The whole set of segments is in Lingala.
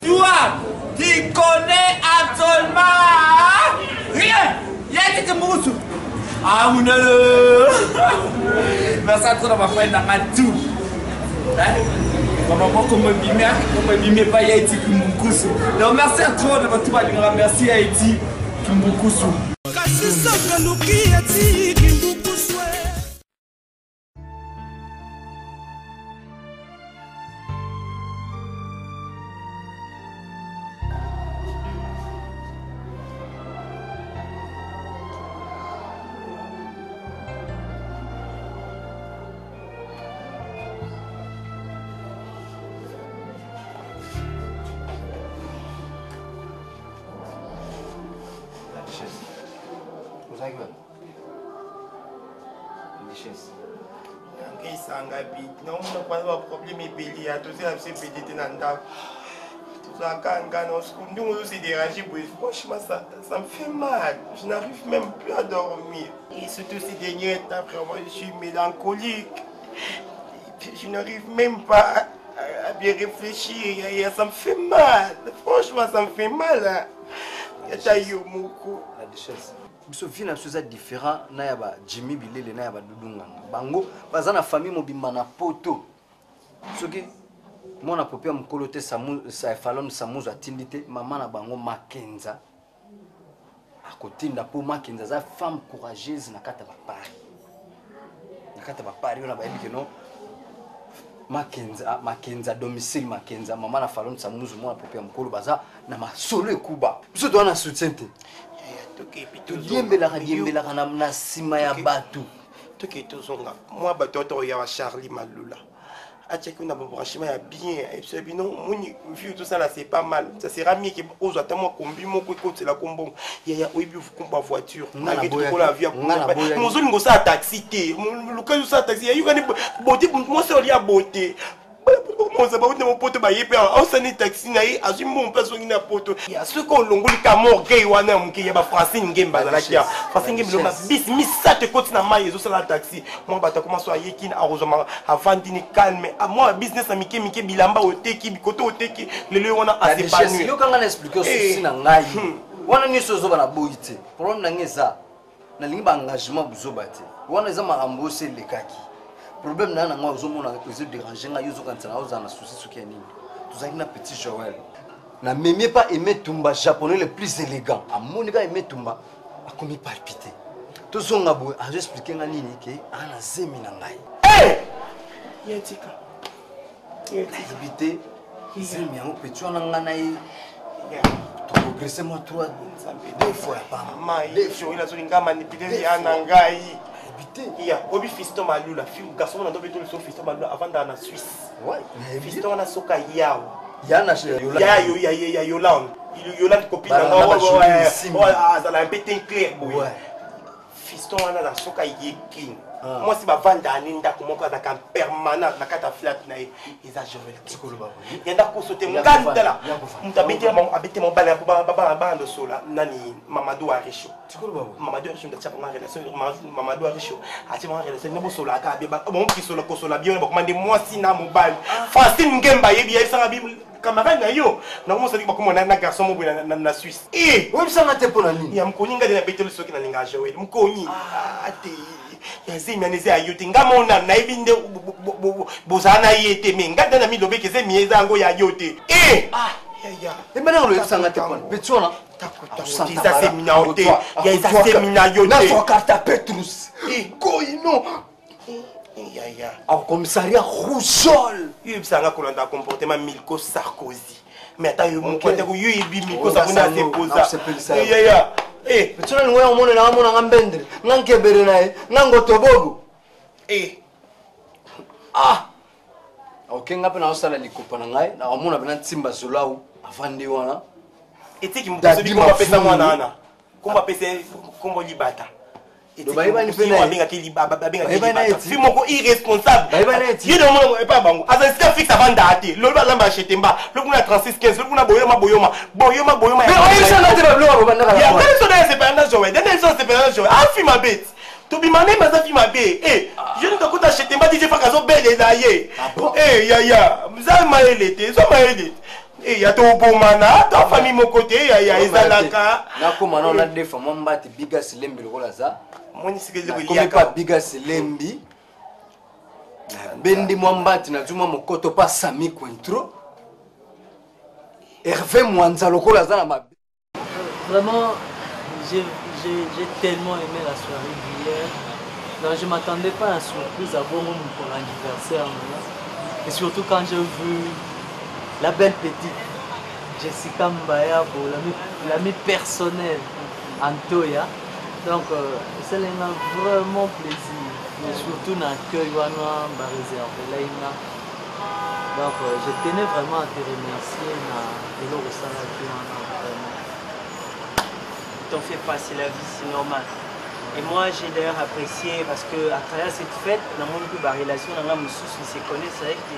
Toi, tu connais absolument rien. Il y a des mousses. Ah, mon Dieu. Mais ça, tu vas faire dans tout. Maman, comme bimé pas Haïti Kumbukusu. Donc merci à toi de votre part, merci Haïti Kumbukusu. Non, pas de problème, il y a tout ça, c'est petit dans tout ça, quand nous aussi dérangé, franchement, ça me fait mal. Je n'arrive même plus à dormir. Et surtout ces derniers temps, vraiment, je suis mélancolique. Je n'arrive même pas à bien réfléchir. Et ça me fait mal. Franchement, ça me fait mal. biso vie na chose différent na ya ba Jimmy Bilele na ya ba Dudunga bango baza na famille mobimba na poto soki mona popia mukolo te sa falon samuzo atindite mama na bango Makenza akotinda po Makenza za femme courageuse na kata ba pari ona ba yebike no Makenza domicile Makenza mama na falon samuzo mona popia mukolo baza na masolo ekuba biso to na soutien te diembelaka na sima ya batu toke tozonga moi batoto ya Charlie Malula atcheki na branchement ya bien et puis bino muni vu tout ça là c'est pas mal ça sera mieux que aux attends kombi moko côté la kombo ya oyibi fukumba voiture na ke to la vie mo zoni ngo sa taxi te le cas ça taxi you gani beauté moi c'est lié à beauté on s'est pas vu mon pote ba yépe on s'en est taxi na yi azui mon place ngina poto ya ce ko longoli ka morgueil wana mke ya ba Francine Ngemba la kia Francine Ngemba bis misa te côté na mai zo la taxi moi ba ta commence à yekin arrosement avant dîner calme à moi business na mike bilamba oteki bikoto oteki lele wana assez pas nuit yo kanga na expliquer souci na ngai wana ni sozo bana boyite problème na ngeza na lingi ba engagement buzoba te wana za makambo se lekaki problème na nga ozomona peut déranger nga yozo quand na ozana souci souki nini tuzaki na petit Joël na memie pas aimer tumba japonais le plus élégant amonika aimer tumba akomi palpiter tozonga boy a expliquer nga nini ke ana zemi na ngai yetika habiter zemi yango petit wana nga na ye to progresser moi 2 fois par mai il a zolinga manipuler ya na ngai il y a Obi Fiston Malula, garçon on a donné le Fiston Malula avant d'aller en Suisse. Ouais. Fiston on a soka yao. Yana chez Yolande. Ya Yolande. Yolande copine. Ouais. Ça l'a un peu clair. Ouais. Fiston on a la soka yekin. Moi si ba vanda aninda comment ka ka permanent na kata flat na ils a Joël Tikolo ba. Yanda ko sauter nganda la. Mutabete mon bala ba ndo sola nani Mamadou Arisho. Tikolo ba. Mamadou Arisho nda tshapa relation Mamadou Arisho. Ati ma relation ne bo sola ka be ba bon ki sola ko sola bien ba komande moi si na mobile. Francine Ngemba yebi ya sanga bible camarade na yo. Na mo sali ba komona na garçon mo na Suisse. Oui sanga te pona nini? Ya mkoni nga de na betelo soki na linga Joël. Mkoni. Ate yazimi aneze ayote ngamona na ibinde bozana yete me ngada na milobe keze mieza ngo ya yote ya ebana lo yefsanga te kon petona ça semina yote ya ça semina yote na so carte Petrus koino ya au commissariat Roussol yebsanga kolanda comportement Milko Sarkozy mais attends yo mon côté yo yebi Milko Sarkozy se posa ya petona ngoya omone na amona ngambendre ngankebere nae ngangotobogo okenga pe na osala likopa na ngai na omona pe na ntimba zolau avandi wana etiki mposo bi ko pesa mwana ana komba pesa kombo libata Baïba ni fait na benga ki libaba benga fi moko irresponsable ye de mona e pa bango azasika fixe avant d'até lo ba lamba chetemba lo kuna 3615 lo kuna boyoma mais on ça na te ba blo ba ndaka ya mais so na c'est pas un jour dernier so c'est pas un jour a fi ma bête to bi mané ma fi ma bé je ne te kuta chetemba DJ Fakazo belle d'ailleurs ya mza maelete so maelete Et il y a tout bon mana, ta famille mon côté, il y a Ezalaka. Na comme on a des femmes mbati biga selembi le laza. Moi ni c'est que comme pas biga selembi. Bendi mwambati na tuma mokoto pas Sami Cointro. Hervé Mwanza le laza na ma. Vraiment, j'ai tellement aimé la soirée d'hier. Donc je ne m'attendais pas à la surprise à voir pour l'anniversaire. Et surtout quand j'ai vu la belle petite Jessica Mbaya, l'amie personnelle Antoya. Donc ça m'a vraiment plaisir. Et surtout dans l'accueil réservé. Donc je tenais vraiment à te remercier. T'en fais pas, c'est la vie, c'est normal. Et moi j'ai d'ailleurs apprécié parce que à travers cette fête, dans mon coup, la relation, dans la moussous, on se connaît, c'est vrai que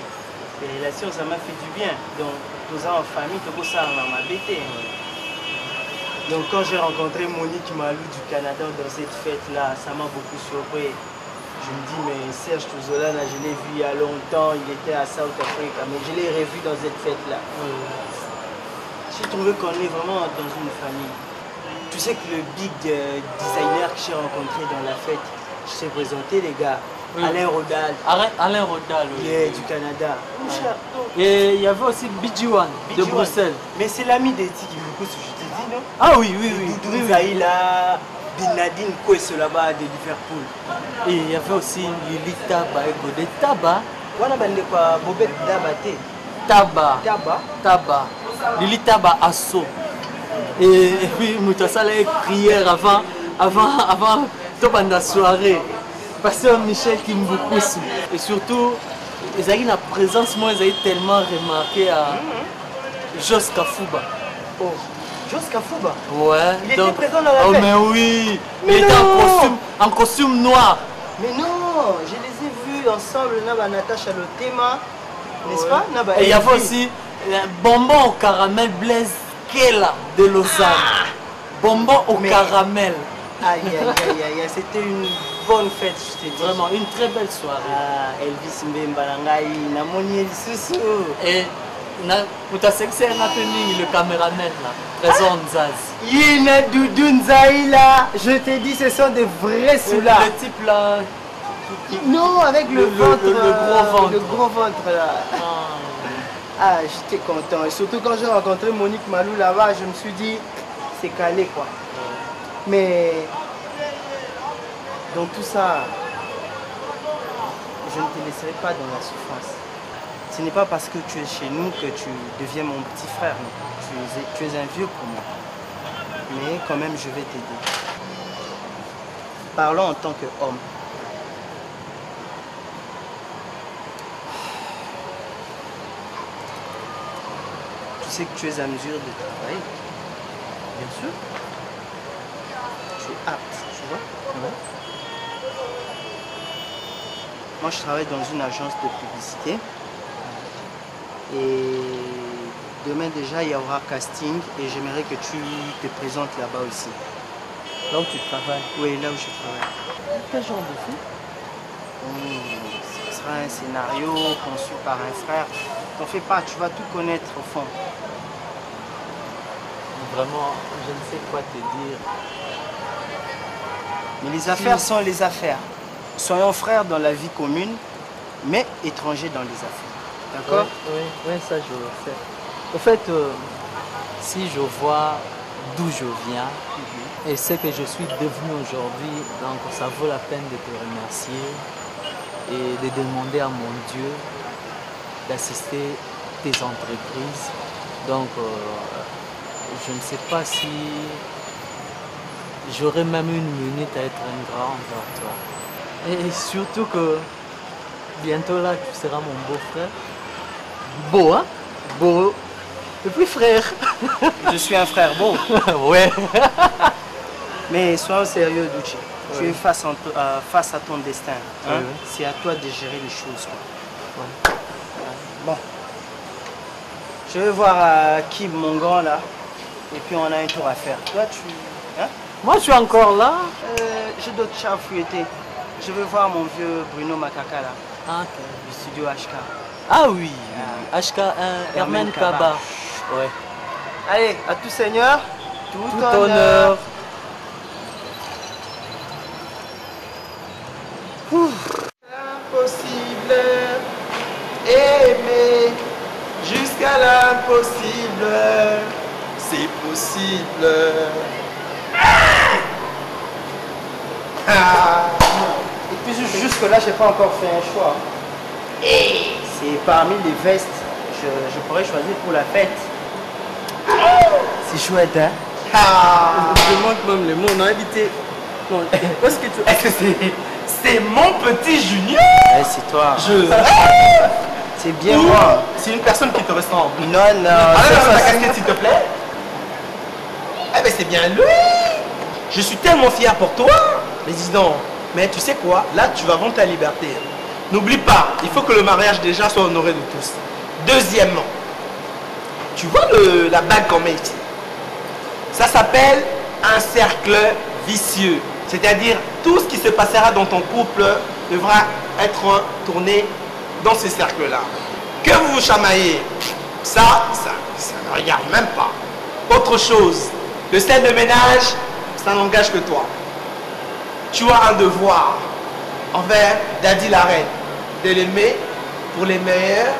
les relations, ça m'a fait du bien. Donc, tous en famille, tout ça m'a bêté. Donc, quand j'ai rencontré Monique Malou du Canada dans cette fête-là, ça m'a beaucoup surpris. Je me dis, mais Serge Touzolana, je l'ai vu il y a longtemps, il était à South Africa, mais je l'ai revu dans cette fête-là. J'ai trouvé qu'on est vraiment dans une famille. Tu sais que le big designer que j'ai rencontré dans la fête, je t'ai présenté les gars, Alain Rodal. Alain Rodal, oui. Du Canada. Et il y avait aussi BG1 de Bruxelles. Mais c'est l'ami d'Eti qui me pousse, je te dis, non? Ah oui, oui, oui. Doudou Zaïla, Nadine Koues là-bas de Liverpool. Et il y avait aussi Lili Taba et Godé Taba. On a bandé quoi, Bobette Dabate. Taba. Lili Taba Asso. Et puis, Moutassa a prière avant la soirée. Pasteur Michel qui me beaucoup. Et surtout, ils ont une présence, moi, ils ont tellement remarqué à Jos Kafouba. Oh, Jos Kafouba? Ouais. Il était présent dans la fête? Oh, mais oui. Mais il était en costume noir. Mais non, je les ai vus ensemble, Natacha Lotema, n'est-ce pas? Et il y avait aussi Bonbon au caramel Blaise Kela de Lausanne. Bonbon au caramel. Aïe, c'était une bonne fête, je te dis. Vraiment, une très belle soirée. Ah, Elvis Mbembalangaï, Namoni Soussou. Et pour ta sexe, le caméraman là, Trésor Nzaz. Yina Doudou Nzaïla, je te dis, ce sont des vrais sous-là. Le type là. Non, avec le ventre. Le gros ventre. Le gros ventre là. Ah, j'étais content. Et surtout quand j'ai rencontré Monique Malou là-bas, je me suis dit, c'est calé quoi. Mais dans tout ça, je ne te laisserai pas dans la souffrance. Ce n'est pas parce que tu es chez nous que tu deviens mon petit frère. Tu es un vieux pour moi. Mais quand même, je vais t'aider. Parlons en tant qu'homme. Tu sais que tu es à mesure de travailler. Bien sûr. Tu es apte, tu vois. Ouais. Moi, je travaille dans une agence de publicité. Et demain déjà, il y aura casting et j'aimerais que tu te présentes là-bas aussi. Là où tu travailles? Oui, là où je travaille. Quel genre de film? Ce sera un scénario conçu par un frère. T'en fais pas, tu vas tout connaître au fond. Vraiment, je ne sais quoi te dire. Mais les affaires sont les affaires. Soyons frères dans la vie commune, mais étrangers dans les affaires. D'accord? Oui, ça je le sais. Au fait, si je vois d'où je viens et ce que je suis devenu aujourd'hui, donc ça vaut la peine de te remercier et de demander à mon Dieu d'assister tes entreprises. Donc, je ne sais pas si j'aurais même une minute à être un grand envers toi. Et surtout que bientôt là, tu seras mon beau-frère. Beau, hein? Beau. Et puis frère. Je suis un frère beau. Ouais. Mais sois sérieux, Ducci. Ouais. Tu es face à ton destin. Hein? Ouais. C'est à toi de gérer les choses. Quoi. Ouais. Bon. Je vais voir Kib, mon grand là. Et puis on a un tour à faire. Toi, tu... Hein? Moi, je suis encore là. J'ai d'autres chats à fouetter. Je vais voir mon vieux Bruno Makaka là. Ah, okay. Du studio HK. Ah oui, HK, Herman Kaba. Ouais. Allez, à tout seigneur, Tout honneur. Impossible, aimer jusqu'à l'impossible, c'est possible. Et puis jusque-là, j'ai pas encore fait un choix. C'est parmi les vestes, je pourrais choisir pour la fête. C'est chouette, hein? Je manque même les mots, on a habité. Non, où est-ce que tu. Est-ce que c'est mon petit Junior? C'est toi. C'est bien Ou moi. c'est une personne qui te ressemble? Non, non. Enlève ta casquette s'il te plaît. Eh ben c'est bien lui. Je suis tellement fier pour toi. Mais dis donc, mais tu sais quoi? Là tu vas vendre ta liberté. N'oublie pas, il faut que le mariage déjà soit honoré de tous. Deuxièmement, tu vois la bague qu'on met ici? Ça s'appelle un cercle vicieux. C'est-à-dire tout ce qui se passera dans ton couple devra être tourné dans ce cercle-là. Que vous vous chamaillez, ça ne regarde même pas. Autre chose, le scène de ménage, ça n'engage que toi. Tu as un devoir envers Daddy la reine, de l'aimer pour les meilleurs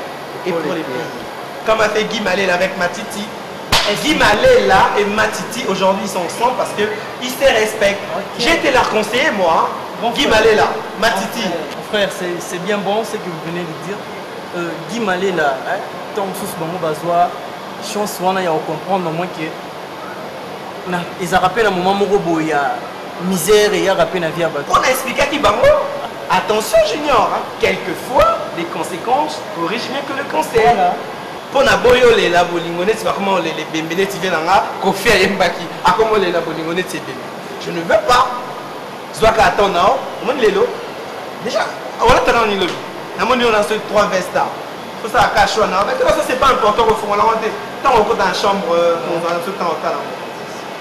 et pour les pires. Comme a fait Guy Malel avec Matiti. Guy Malel là et Matiti aujourd'hui ils sont ensemble parce qu'ils se respectent. Okay. J'ai été leur conseiller moi. Bon Guy Malel là, Matiti. Frère, c'est bien bon ce que vous venez de dire. Guy Malel là, tant que ce soit besoin, chance on a à comprendre au moins que ils ont rappelé un moment où il y a misère et il y a rappelé la vie à bateau. On a expliqué à qui bango. Attention Junior, hein. Quelquefois les conséquences corrigent mieux que le conseil. Voilà. Pour na boyo le la bolingone tu vas comment les bembele tu viens là kofi ayembaki a comment les la bolingone tu bembe. Je ne veux pas. Zwaka attends non, on lelo. Déjà, on a tellement ni lobby. Na moni on a ce trois vestes là. Faut ça cache là. Mais ça c'est pas important au fond là on est tant au dans la chambre on va tout temps au talent.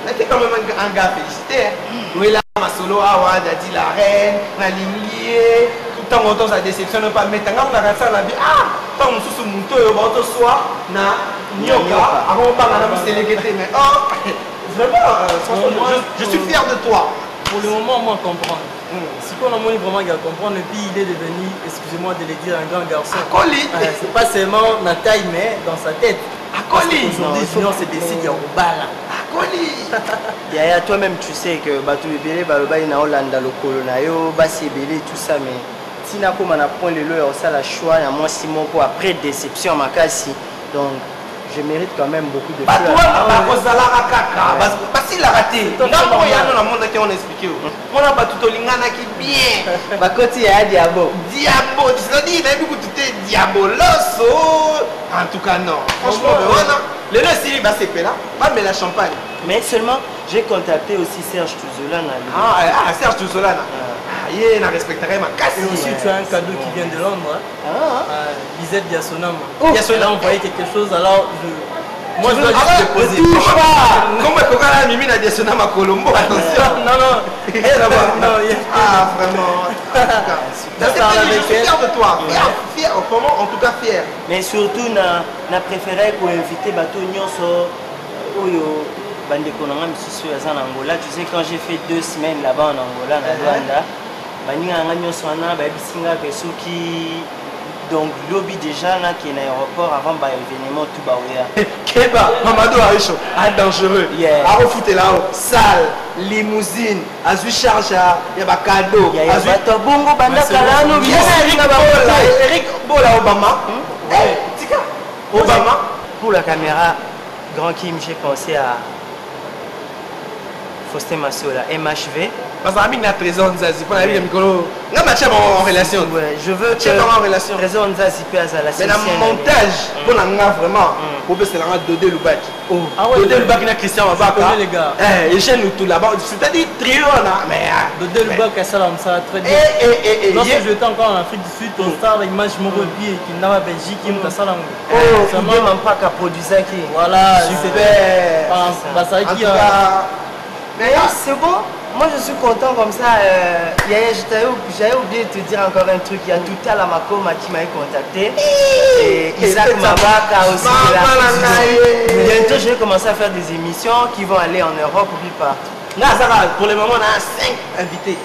Mais t'es quand même un gars félicité. Oui là ma solo awa Daddy la reine, na lingier tant autant ça déceptionne pas mais tant on a ça la vie tant on sous mon toyo ba to soit na nyoka avant pas na me sélecter mais vraiment je suis fier de toi. Pour le moment moi comprendre. Si on a vraiment à comprendre et puis il est devenu, excusez-moi de le dire, un grand garçon. C'est pas seulement la taille mais dans sa tête. Aujourd'hui Junior se décide ya obala. Yaya toi-même tu sais que batu bébé baloba ina Hollanda lokolo na yo basi belé tout ça mais tina comme on apprend le loyer ça la choix à moi Simon pour après déception makasi donc je mérite quand même beaucoup de fleurs. Parce qu'il a raté. On a expliqué. On a battu Tolingana qui bien. Bakoti ya diabo. Diabo, c'est-à-dire il a vu que tu étais diaboloso. En tout cas non. Franchement, le Syrie va se là. Pas mais la champagne. Mais seulement j'ai contacté aussi Serge Touzolana. Serge Touzolana. Il respecterait ma casse. Et aussi tu as un cadeau qui vient de Londres. Lisette Diasonam. Il a envoyé quelque chose alors moi je dois juste déposer. Comment est-ce qu'on a mis la Diasonam à Colombo? Attention. Non. Ah vraiment. Je suis fier de toi. Fier, en tout cas fier. Mais surtout na préféré pour inviter bateau Nyonso Oyo. Bandeko nanga misusu ya en Angola. Tu sais quand j'ai fait 2 semaines là-bas en Angola na Luanda. Baninga nga nyonso wana babisinga ke soki donc lobby déjà na qui est l'aéroport avant ba événement tout ba oya. Keba Mamadou Arisho, dangereux. A refouté là-haut, salle, limousine, azui charge ya ba cadeau. Azui to bongo banda kalano bien Eric Bola Obama. Tika Obama pour la caméra Grand Kim j'ai pensé à Faustin Massola, MHV. Parce que la trésor Nzazi, pour la vie de Mikolo, on a en relation. Je veux que en relation. Trésor Nzazi passe à la mais le montage, pour la vraiment, pour que c'est la Dodé Loubak. Dodé Loubak et Christian Mabaka. Les gars. Et j'ai nous tout là-bas. C'est-à-dire trio là. Mais Dodé Loubak, ça très bien. Lorsque j'étais encore en Afrique du Sud, on star image mon pied qui n'a pas Belgique, qui m'a ça là. Ça m'a même pas qu'à produire qui. Voilà. Super. Bah ça qui mais c'est bon. moi je suis content comme ça. Yaya, j'avais oublié de te dire encore un truc. Il y a tout à la Makoma qui m'a contacté. Et Isaac Mabaka aussi. Bientôt, je vais commencer à faire des émissions qui vont aller en Europe ou plus partout. Pour le moment, on a 5 invités.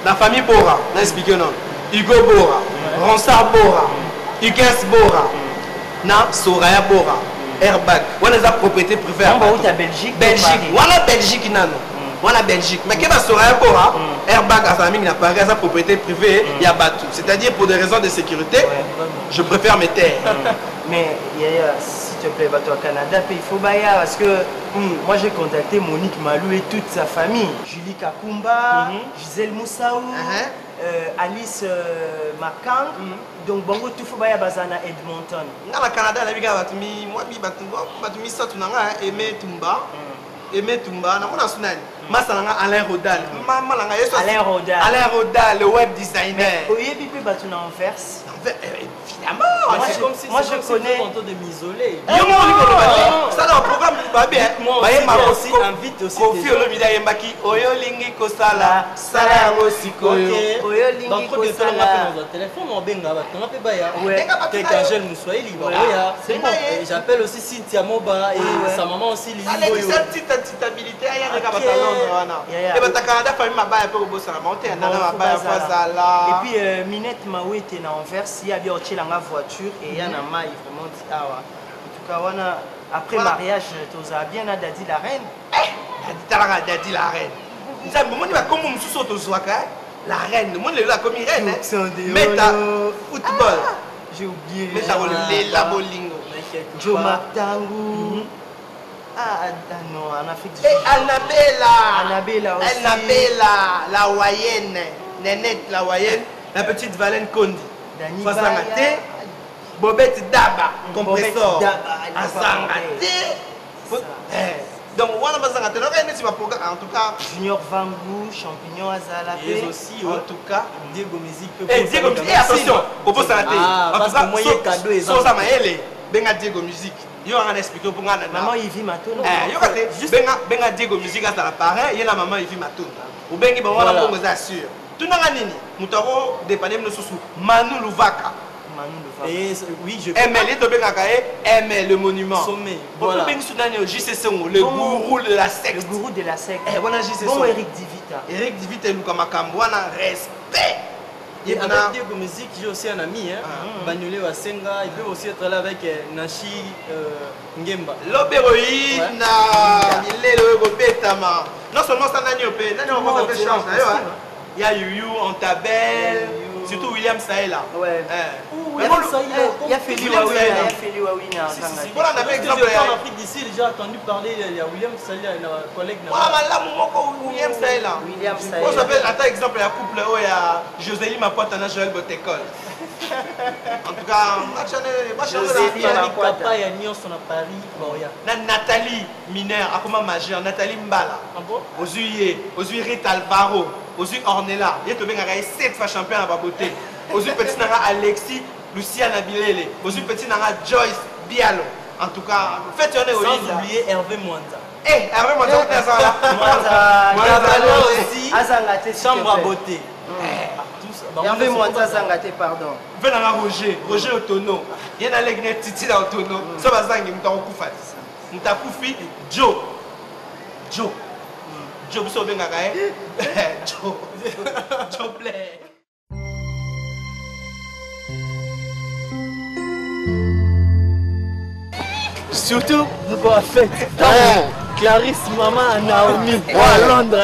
La famille Bora, on a expliqué non. Hugo Bora, Ronsard Bora, Ukens Bora, Soraya Bora, Airbag. On a des propriétés privées. On va Belgique. On a Belgique, on a Belgique. Mais quand on a Soraya Bora, Airbag a sa famille n'a pas sa propriété privée, il y a Batou. C'est-à-dire pour des raisons de sécurité, je préfère me taire. Mais Yaya, s'il te plaît, Batou au Canada, il faut bailler parce que moi j'ai contacté Monique Malou et toute sa famille. Julie Kakumba, Gisèle Moussaou, Alice Makang. Donc bongo tout faut bailler Bazana Edmonton. Dans le Canada, la biga batumi, moi bi batumi ça tu n'as aimé Tumba. Aimé Tumba, na mona sunani. Masalanga Alain Rodal. Malanga yeso Alain Rodal. Alain Rodal, le web designer. Oye bibi batu na Anvers. Évidemment. C'est comme si moi je connais. content de m'isoler. Ça dans le programme va bien. Moi aussi invite aussi. Kofi Olomide Yembaki, Oyo Lingi Kosala, Sala Ngosikoyo. Oyo Lingi Kosala. Téléphone on benga ba tonga pe baya. Ouais. Quelqu'un jeune Moussoili ba oya. C'est bon. J'appelle aussi Cynthia Moba et sa maman aussi Lili Boyo. Allez, cette petite instabilité il y a des gars et bah ta Canada famille ma baya pour bosser la montée na ma baya Fazala. Et puis Minette Maou était na Anvers, il y a bien otché la voiture et il y a na mai vraiment dit ah ouais. En tout cas wana après mariage toza bien na Dadi la reine. Dadi la reine. Ça moment il va comme mususu tozwaka la reine. Moi le la comme reine. Mais ta football. J'ai oublié. Mais ça la bolingo. Joe Matangu. Ah non, en Afrique du Sud. Et Annabella aussi. Annabella, la Wayenne. Nénette, la Wayenne. La petite Valène Kondi. Dani Fasangate. Bobette Daba. Compressor. Asangate. Donc, on va s'arrêter. En tout cas, Junior Vangou, Champignon Azala. Et aussi, en tout cas, Diego Musique. Diego Musique. Et attention, on peut s'arrêter. En tout cas, moi, il y a cadeau et ça. Benga Diego Musique. Yo on a expliqué pour nga maman Yvi Matono. Yo kate benga Diego Musique à la parrain, y a la maman Yvi Matono. Ou bengi ba wana bongo za sûr. Tout nga nini? Mutaro dépanner no susu Manu Luvaka. Et oui, je ML to benga kae ML le monument. Sommet. Voilà. Bengi Soudanais au JCC le gourou de la secte. Le gourou de la secte. Eh wana JCC. Bon Eric Divita. Eric Divita et Luka Makambo wana respect. Et avec Diego Musique, j'ai aussi un ami, Banyole Wasenga, il peut aussi être là avec Nashi Ngemba. L'opéroïne, il est le Betama. Non seulement ça n'a pas on va faire chance. Il y a Yuyu, Antabel, surtout William Saïla. Ouais. Il y a Feli Wawina. Voilà, on a fait exemple. En Afrique d'ici, j'ai entendu parler, il y a William Saïla, un collègue. Voilà, là, William Saïla. On s'appelle, attends, exemple, il y a un couple, il y a Josélie Mapote et Joël Botécole. En tout cas, Josélie Papa, il y a Nyons à Paris. Nathalie Mineur, à comment majeur, Nathalie Mbala. Ozuye Rita Alvaro, Ozuye Ornella. Il y a 7 fois champion à Baboté. Ozuye petit nara Alexis, Luciana Bilele. Ozuye petit nara Joyce Bialo. En tout cas, faites un sans oublier Hervé Mwanda. Hervé Mwanda, aussi. Azangate, chambre à beauté. Hervé Mwanda, Azangate, pardon. Venanga Roger Otono. Il y a un lègue Titi là Otono. Ça va zangi, Moutakoufat. Moutakouffi, Joe. Joe Biso Bengagae. Joe Play. Surtout, vous avez fait. Clarisse, maman, Naomi, à Londres,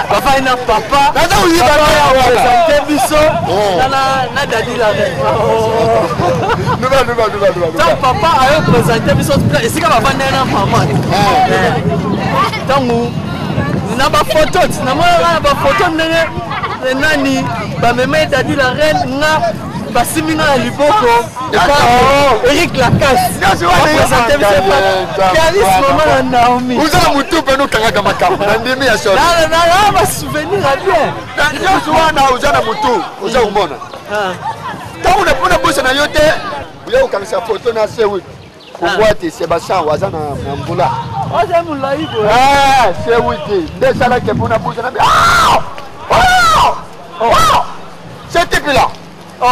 papa, il a papa. Papa, il a présenté Bisso. Na Dadi la reine. Tant papa a présenté Bisso. Et c'est comme papa n'est pas maman. Tant nous, n'a pas photo. N'a pas photo. Nani, maman Dadi la reine. Basimina à Liboko, Eric Lacasse, Clarisse maman Naomi. Vous avez un peu de temps à ma va souvenir à bien. Vous avez un photo na sewi Convoite Sébastien Wazana Mbula. Oh, c'est mon laïc. Ah, c'est oui. Des salades qui pour la bouche. C'est type-là.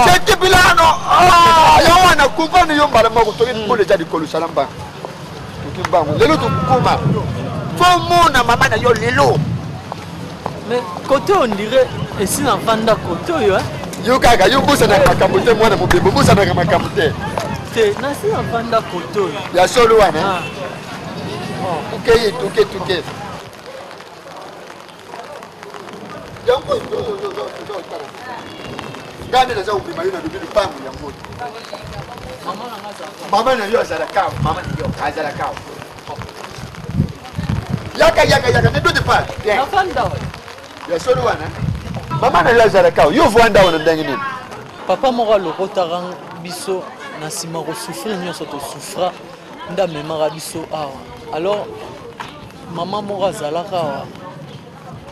C'est type-là, non. Ah, il y a un couvent de Yomba, pour les gens du Colo Salamba. Le lot de Kouma. Faut mon maman d'ailleurs l'élo. Mais côté on dirait, et si l'enfant d'un côté, hein? Yokaga, Yobusa n'a pas capoté, moi, mon bébé, Bobusa n'a pas capoté. C'est l'enfant d'un côté. Il y a solo un, hein? Ok. Gardez les gens qui m'ont dit de pas maman n'a eu à la cave, maman n'a eu à la cave. Yaka, ne doute pas. L'enfant d'un. Il y a solo un, hein? Maman n'a eu à la cave. You vois un down and danging. Papa m'a le rotarang biso, Nassima souffrir, nous sommes souffrant, nda memara biso awa. Alors, maman m'a zalaka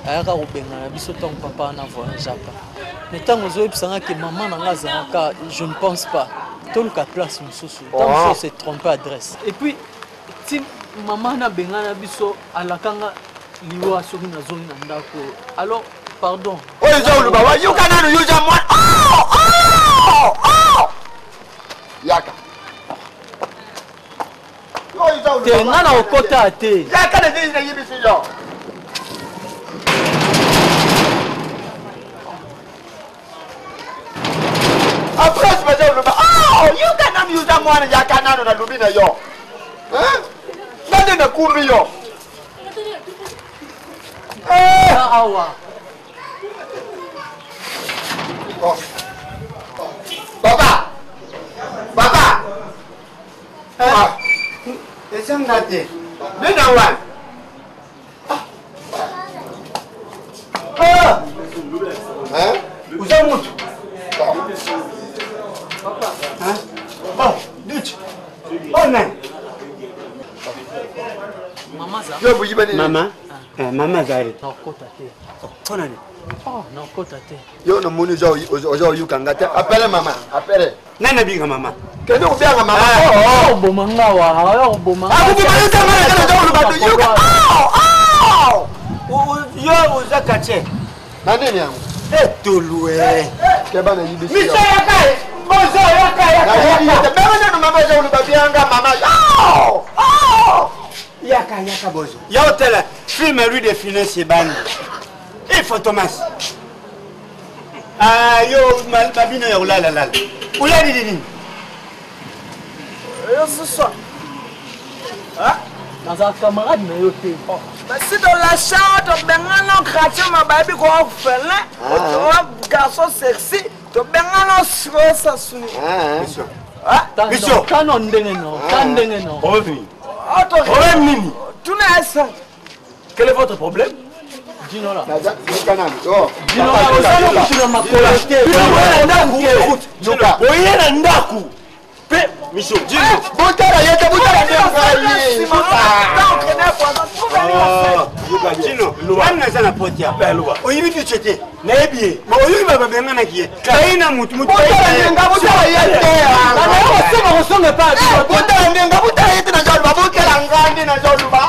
ayaka obenga biso tant papa na voyage. Mais tant que maman n'a zalaka, je ne pense pas. Tout le cas place mususu. Tant que c'est trompé adresse. Et puis, si maman na benga na biso alakanga liwa soki na zone na ndako. Alors, pardon. Oh, you cannot use a one. Yaka. T'es nana au côté à thé. Yaka ne dit rien ici là. Après je vais dire oh, you cannot use a one. Yaka nana na lubina yo. Hein? Nande na kumbi yo. Awa. Oh. Papa! Ah! Et ça m'a dit. Mais non, ah! Hein? Vous avez monté? Papa? Hein? Oh, dites. Oh, non. Maman, ça? Maman? Maman, Zari. Non, côté à thé. Oh, non, côté à thé. Yo, no moni zo you can get. Appelle maman. Appelle. Nana binga maman. Que nous bien maman. Oh, bomanga wa, oh, bomanga. Ah, vous pouvez pas dire Yo, uzakache. Nani ni yangu? Tolue. Keba na yibi. Miso yakai. Bozo yakai. Na yibi. Beba na mama zo lubabianga mama. Yaka bozo. Yo tele film lui de finesse bandi. Il faut Thomas. Ah yo babino ya ulala. Ulala nini? Yo ce soir. Hein? Dans un camarade mais yo té. Si dans la chambre, tu as gratuit ma baby qu'on fait là, un garçon sexy, tu as sur ça suni. Monsieur. Quand on dengue non. Revenu. Revenu. Tu n'as ça. Quel est votre problème? Dis-nous là. Dis-nous là, tu ma collecté. Micho, dis-nous. Dino, wana sana potia. Oyibi tu chete. Na ebiye. Ma oyibi baba benga na kiye. Kaina mutu. Butala yete. On songe pas. Butala ndenga butala yete na jolu babutala ngandi na jolu ba.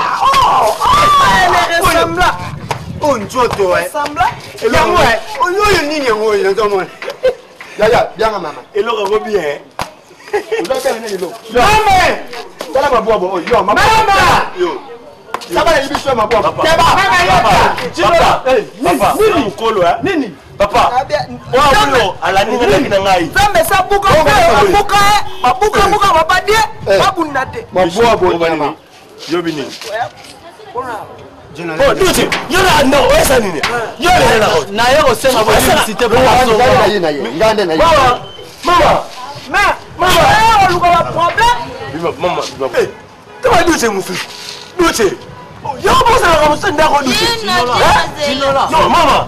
Elle ressemble. Oh njoto eh. Ressemble. Yango eh. Oyo nini yango na zomo. Ya, bien maman. Elo ko bien. Uzaka nini lo? Mama. Tala mabuabo. Yo, mama. Yo. Saba yibi sio mabuabo. Keba. Papa. Mukolo eh. Nini? Papa. Wabulo ala nini na ngai. Zambe sa buka babadie babunate. Mabuabo nyama. Yo bini. Oh, duti. Yo la no esa nini? Yo la Na yero senga bo cité pour ngande na Mama, on a un problème. Maman. Comment duti mufi? Duti. Yo bosa na kamusa ndako duti. Dinola. Non, maman.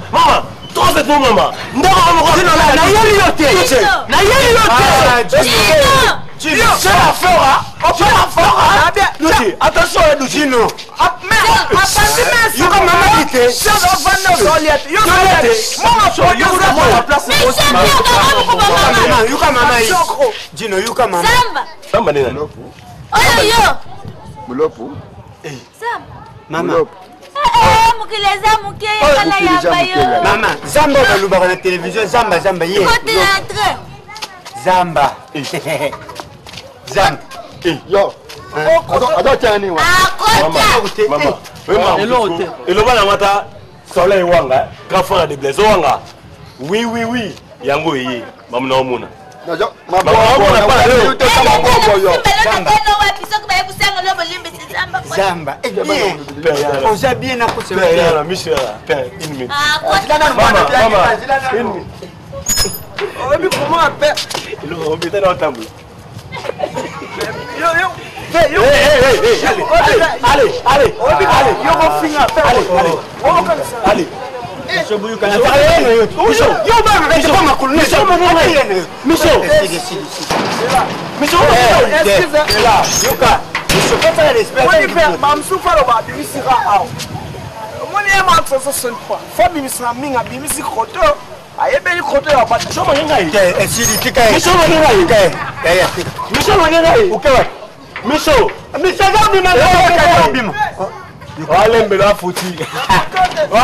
Toi c'est ton maman. Ndako kamusa Dinola. Na yeli yote. Na yeli yote. Dino. C'est la fora. Duti, attention à Duti. Dino. Yuka mama dite. Sio vana zoliet. Yuka mama hii. Dino, yuka mama. Samba. Samba nini? Oyo yo. Mulopo. Sam. Mama. Mukileza muke kala yamba yo. Mama, Zamba baluba na télévision Zamba ye. Côté entrée. Zamba. Zamba. Yo. Ado tiani wa. Mama. Eloba na mata soleil wanga, grafana de blazo wanga. Oui. Yango yi, mamna omuna. Najo, Zamba. On s'est bien accouché. Michel, une minute.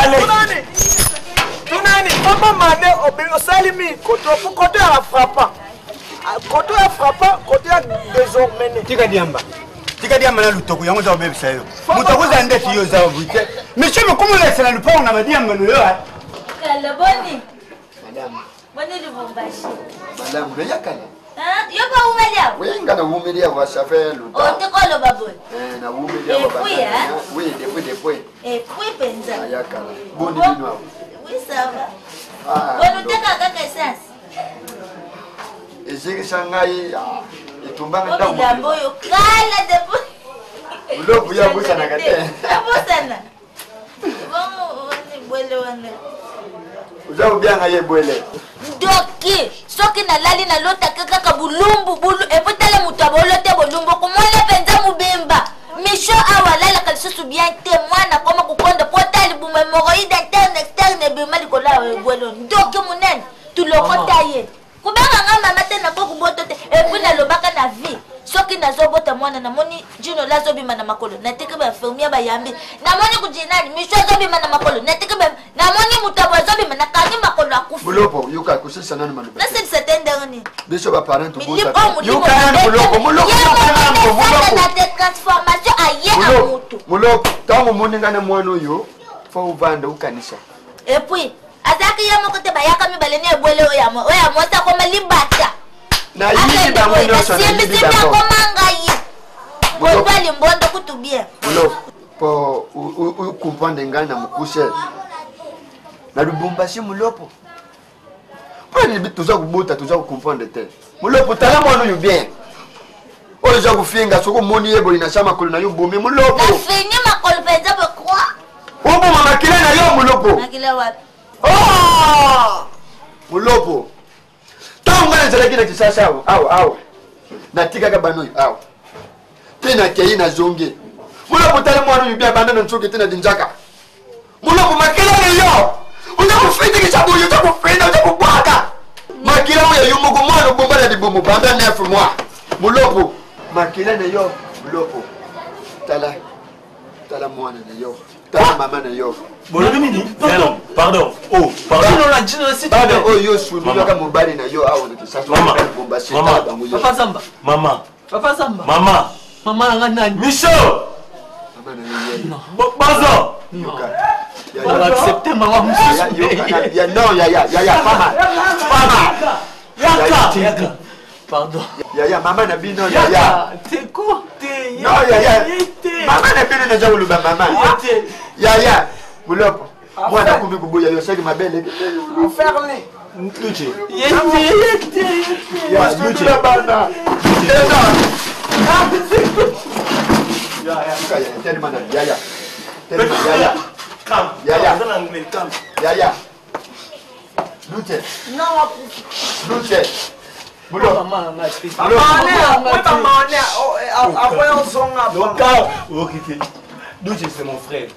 Allez. Tunani, papa mane obingo salimi koto ya frappa. Koto ya frappa, koto ya désormais. Tika diamba na lutoko yango za obebisa yo. Mutakuza ndeti yo za obuite. Monsieur me comment laisser la lupa na madiamba no yo. Kala boni. Madame. Boni lubumbashi. Madame, veya kala. Yo ba umelia. Wenga na umelia wa chafé luta. O te kolo babon. Na umelia wa baba. Oui, depuis. Et puis penza. Ya kala. Boni bino. Oui, ça va. Bon, tu as kaka essence. Ezeki sangai itumbanga ndamu. Ndambo yo kala de. Ulobu ya busa na kate. Abusana. Vamos, bwele wana. Uzao bianga ye bwele. Doki, soki na lali na lota kaka bulumbu et puis tala mutabolo te bulumbu kumole penza mubemba. Misho awalala kalisusu bien te mwana koma kukonda potali bumemoroide interne externe bimali kola wegwelo ndoki munene tulokota ye kubanga ngama mate na boku boto te epi na lobaka na vie soki nazobota mwana namoni jino lazo bima na makolo nateke ba fermier ba yambi namoni kujinani misho zobima na makolo nateke ba namoni mutabo zobima na kangi makolo akufu mulopo yuka kusisa nani maluba nasi setende ngani biso ba parent bota yuka nani mulopo na de transformation aye amutu mulopo tango moningana mwana yo fa uvanda ukanisa et puis azaki yamo kote bayaka mibaleni ebwele oyamo sa koma libata na yini bango nyonso na yini bango mangayi kodwali mbondo kutubia mulopo po comprendre ngana mukuse na Lubumbashi mulopo pani bituza kubota tuza comprendre te mulopo tala mwana yo bien oza kufinga soko moni yebo inashama kulu na yo bomi mulopo na fini makolo penza be kwa obo mama kile na yo mulopo nakile wapi mulopo tonga nzela kina kisasa awo natika ka banoyo awo tena kei na zonge mulopo tala mwana yo bien banda na nchoke tena dinjaka mulopo makile na yo uza kufiti kisabu yo uza kufina uza kubwaka makile ya yumo kumwana bomba na dibumu banda 9 mois mulopo makile na yo mulopo tala mwana na yo tala mama na yo Pardon. Pardon. Oh yo sunu yoka mobali na yo awo nikisasa bomba sita bangu yo. Papa Zamba. Mama nga nani? Micho. Mama na yo. Non. Bazo. Yoka. On va accepter maman musu. Ya no ya mama. Yaka. Pardon. Ya mama na bino ya. T'écoutez. No ya. Mama na bino na jawulu ba mama. Ya. Mulopo. Mwana kumbi kubuya yo saki mabele. Ferle. Luchi. Yete. Ya Luchi la bana. Ya. Tell man ya. Come. Ya. Luchi. Luchi. Mulopo. Mama espèce. Luchi c'est mon frère.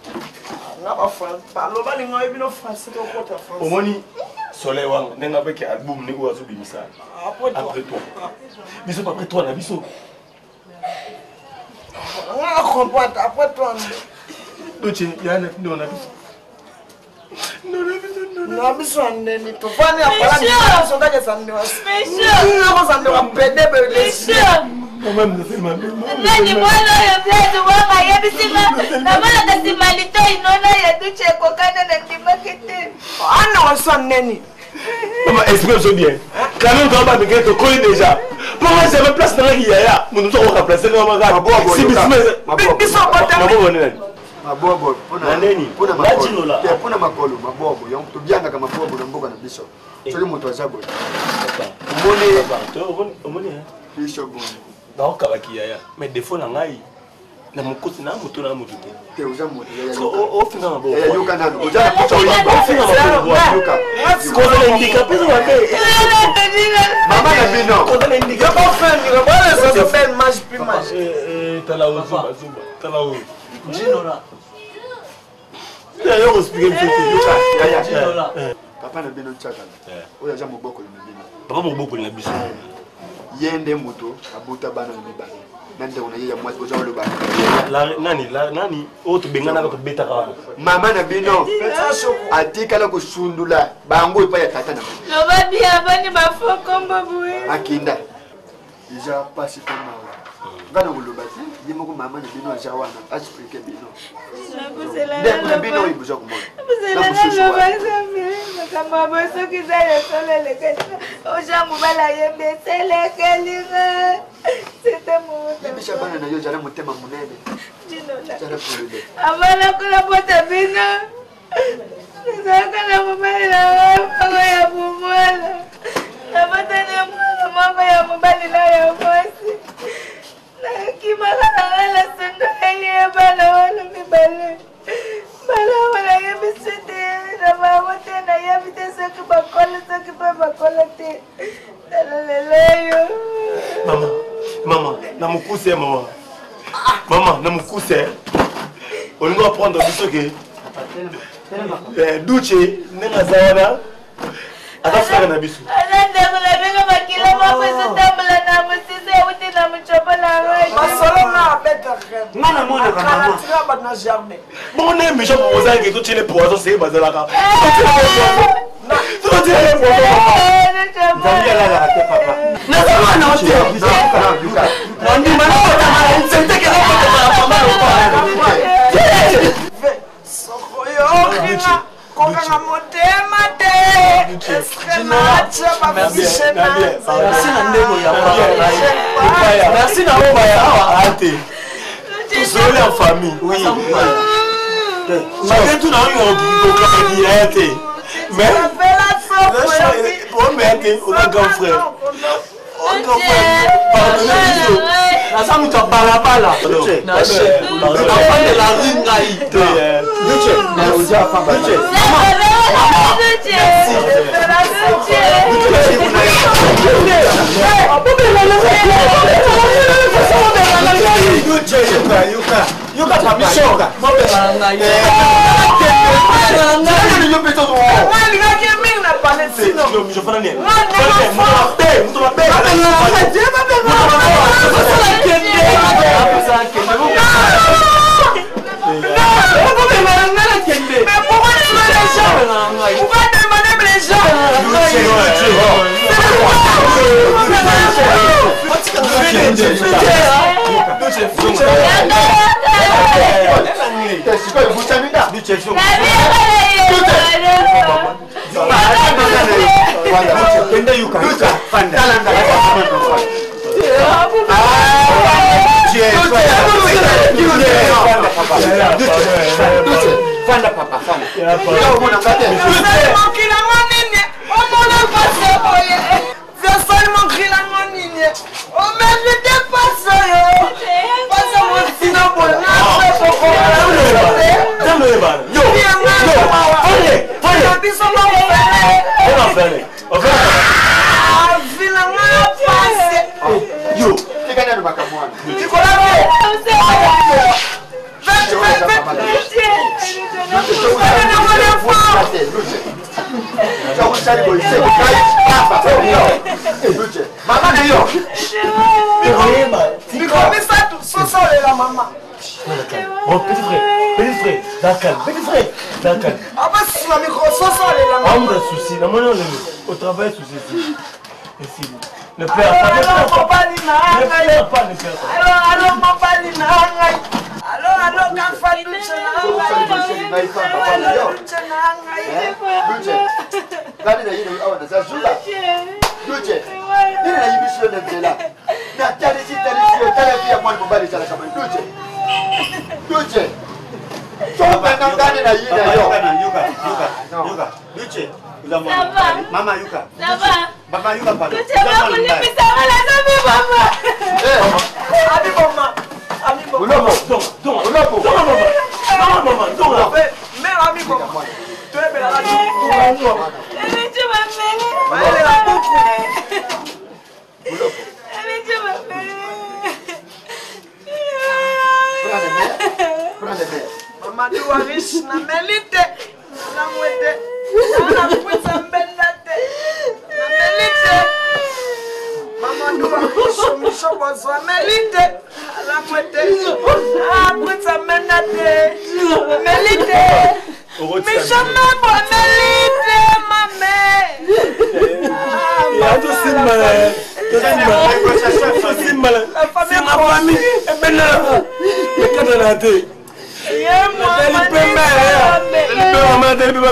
Omoni soleil wanga nenga beke album ni oazo bimisa après toi biso après toi na biso On comprend après toi. Duce, Yana, non, Non, bisous, Neni. Tu vas aller à Paris. Son gars, ça ne va pas. Ça ne va pas péter. Moi-même, je fais ma vie. Nani mwana yo blaze wanga yebisinga na mwana kasimalito inona ya duche kokana na ndimakete. Ana on son Neni. Maman, exprime-toi bien. Quand même, quand même, tu connais déjà. Pourquoi j'ai ma place dans la guilla? Nous nous avons remplacé dans ma gare. Si mabobo pona makolo mabobo yango tobianga mabobo na mboka na biso soli moto azabo omoni biso bon donc kabaki yaya mais défaut na ngai na mokosi na moto na moto te uza moto o finga mabobo yoka nano uza na picha yoka ko na indika pesa wape mama na bino ko na indika Yo pas faire ni voilà ça se fait match plus match. Tala ozuba tala o Ginola. Yo explique un peu Ginola. papa na bino chaka oya ja moboko na bino papa moboko na biso yende moto abuta bana na mibale nande ona ye ya mwasi oza lo ba nani o to bengana ko beta ka mama na bino atikala ko sundula bango epa ya tata na No ba bia bani ba fokombo buwe. akinda ija pasi kama ngana kulobati yimoko mama na bino aja wana explique bino Nakuzela bino ibuza kumona Nakuzela ba zambi. Kama boso kizaya solele kesa. Oja mubala yembe selekelinga. C'était mon. yebisha bana na yo jana motema munene Ginola. jana kulele Abana kula pota bina. Saka na mubali na mama ya bumwala. Na pota na mama ya mubali na ya mwasi. Na kimaka na wala sundo heli ya bala wala mibale. Bala wala ya bisute na mama tena ya bite soki bakola te. Talaleleyo. Maman, na mukuse maman. Maman, na mukuse. On doit prendre biso ke. Duce, nenga zawana. Ata frère na biso. Ananda kula benga makila mako sotambula na musise uti na mchopa na roje. Masolo na beta crème. Mana mona Kala tira ba na jardin. Bon ne mi jopo oza ke to chele poison c'est bazala ka. To chele poison. nzambi alala te papa Na sama na wote. Na ndi mana kota mara nsente ke na kota mara pamba lo kwa. Sokoyo kina kokanga motema te. Eskenacha babishena. Merci na ndeko ya papa. Merci na oba ya ate. Tout seul en famille. Oui. Chacun tout dans une qui a été. Mais pour mettre au grand frère. Au grand frère. Pardonnez-nous. Na samu ta balabala. Na chef. Enfant de la rue ngai. Duce na uja pamba Duce Yuka pamishoka. Mais pourquoi tu veux les gens? Pourquoi demander les gens? Fanda papa fanda. Yo, tika na makamwana. ça, la maman. Bon, petit frère, dans calme, petit frère, dans calme. Ah bah si la micro, ça, la maman. On a un souci, au travail, souci. Ici. Ne perds pas, ne perds pas. Alors, ma balina. Alors, quand fait le Mama Yuka. Mama Yuka pardon.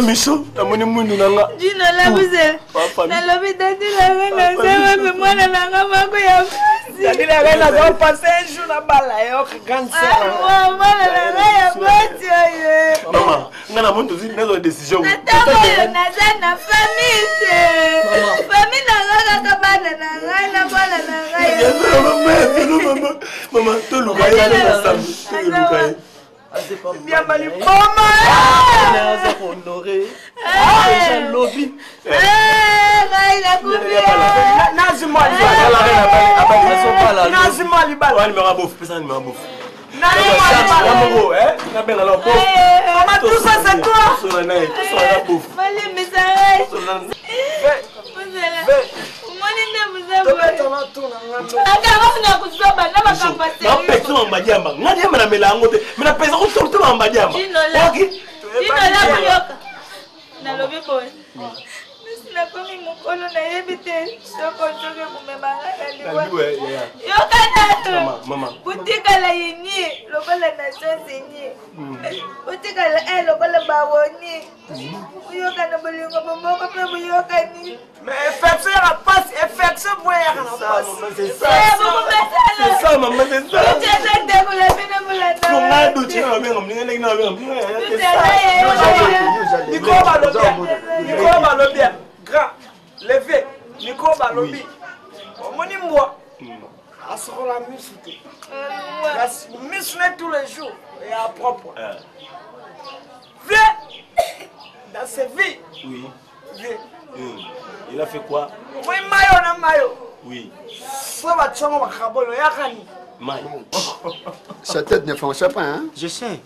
Michaud, la monnaie moune nanga. Dino la bouzel. Na lobi dadi la venga sewa me mwana nanga mako ya basi. Dadi la venga doit passer un jour na bala yo grande sœur. Mwana nanga ya basi yo. Maman, ngana muntu zi nazo décision. Nataka naza na famille. Famille nanga kaka bana nanga na bana nanga. Maman, to luka ya na sambu. To luka ya. Bien mali poma. Naza honoré. Déjà lobby. La combien? Nazima li bala. Nazima li bala. Wani mera bof, personne mera bof. Nazima na bela la bof. Maman, tout ça c'est toi. Sur la naï, tout ça la bof. Mali misare. nakomi mokolo nayebi te soko soki komemanga na liwa yoka nato botikala yini lokola nation sini botikala lokola bawoni boyoka na bolingo bomoko mpe boyokani mais effection ya pasi effection boya na pasi c'est ça maman c'est ça tu te dégoûtes la peine pour la non na do tu na benga mninga na benga Nico Balobia, grand, levé, Nico Balobi, moni moi, à ce qu'on la musique, la musique tous les jours et à propre. Viens dans ses vies. Oui. Viens. Il a fait quoi? Oui, maillot na maillot. Oui. Ça va tchongo makabolo yakani. Sa tête ne fonctionne pas, hein? Je sais.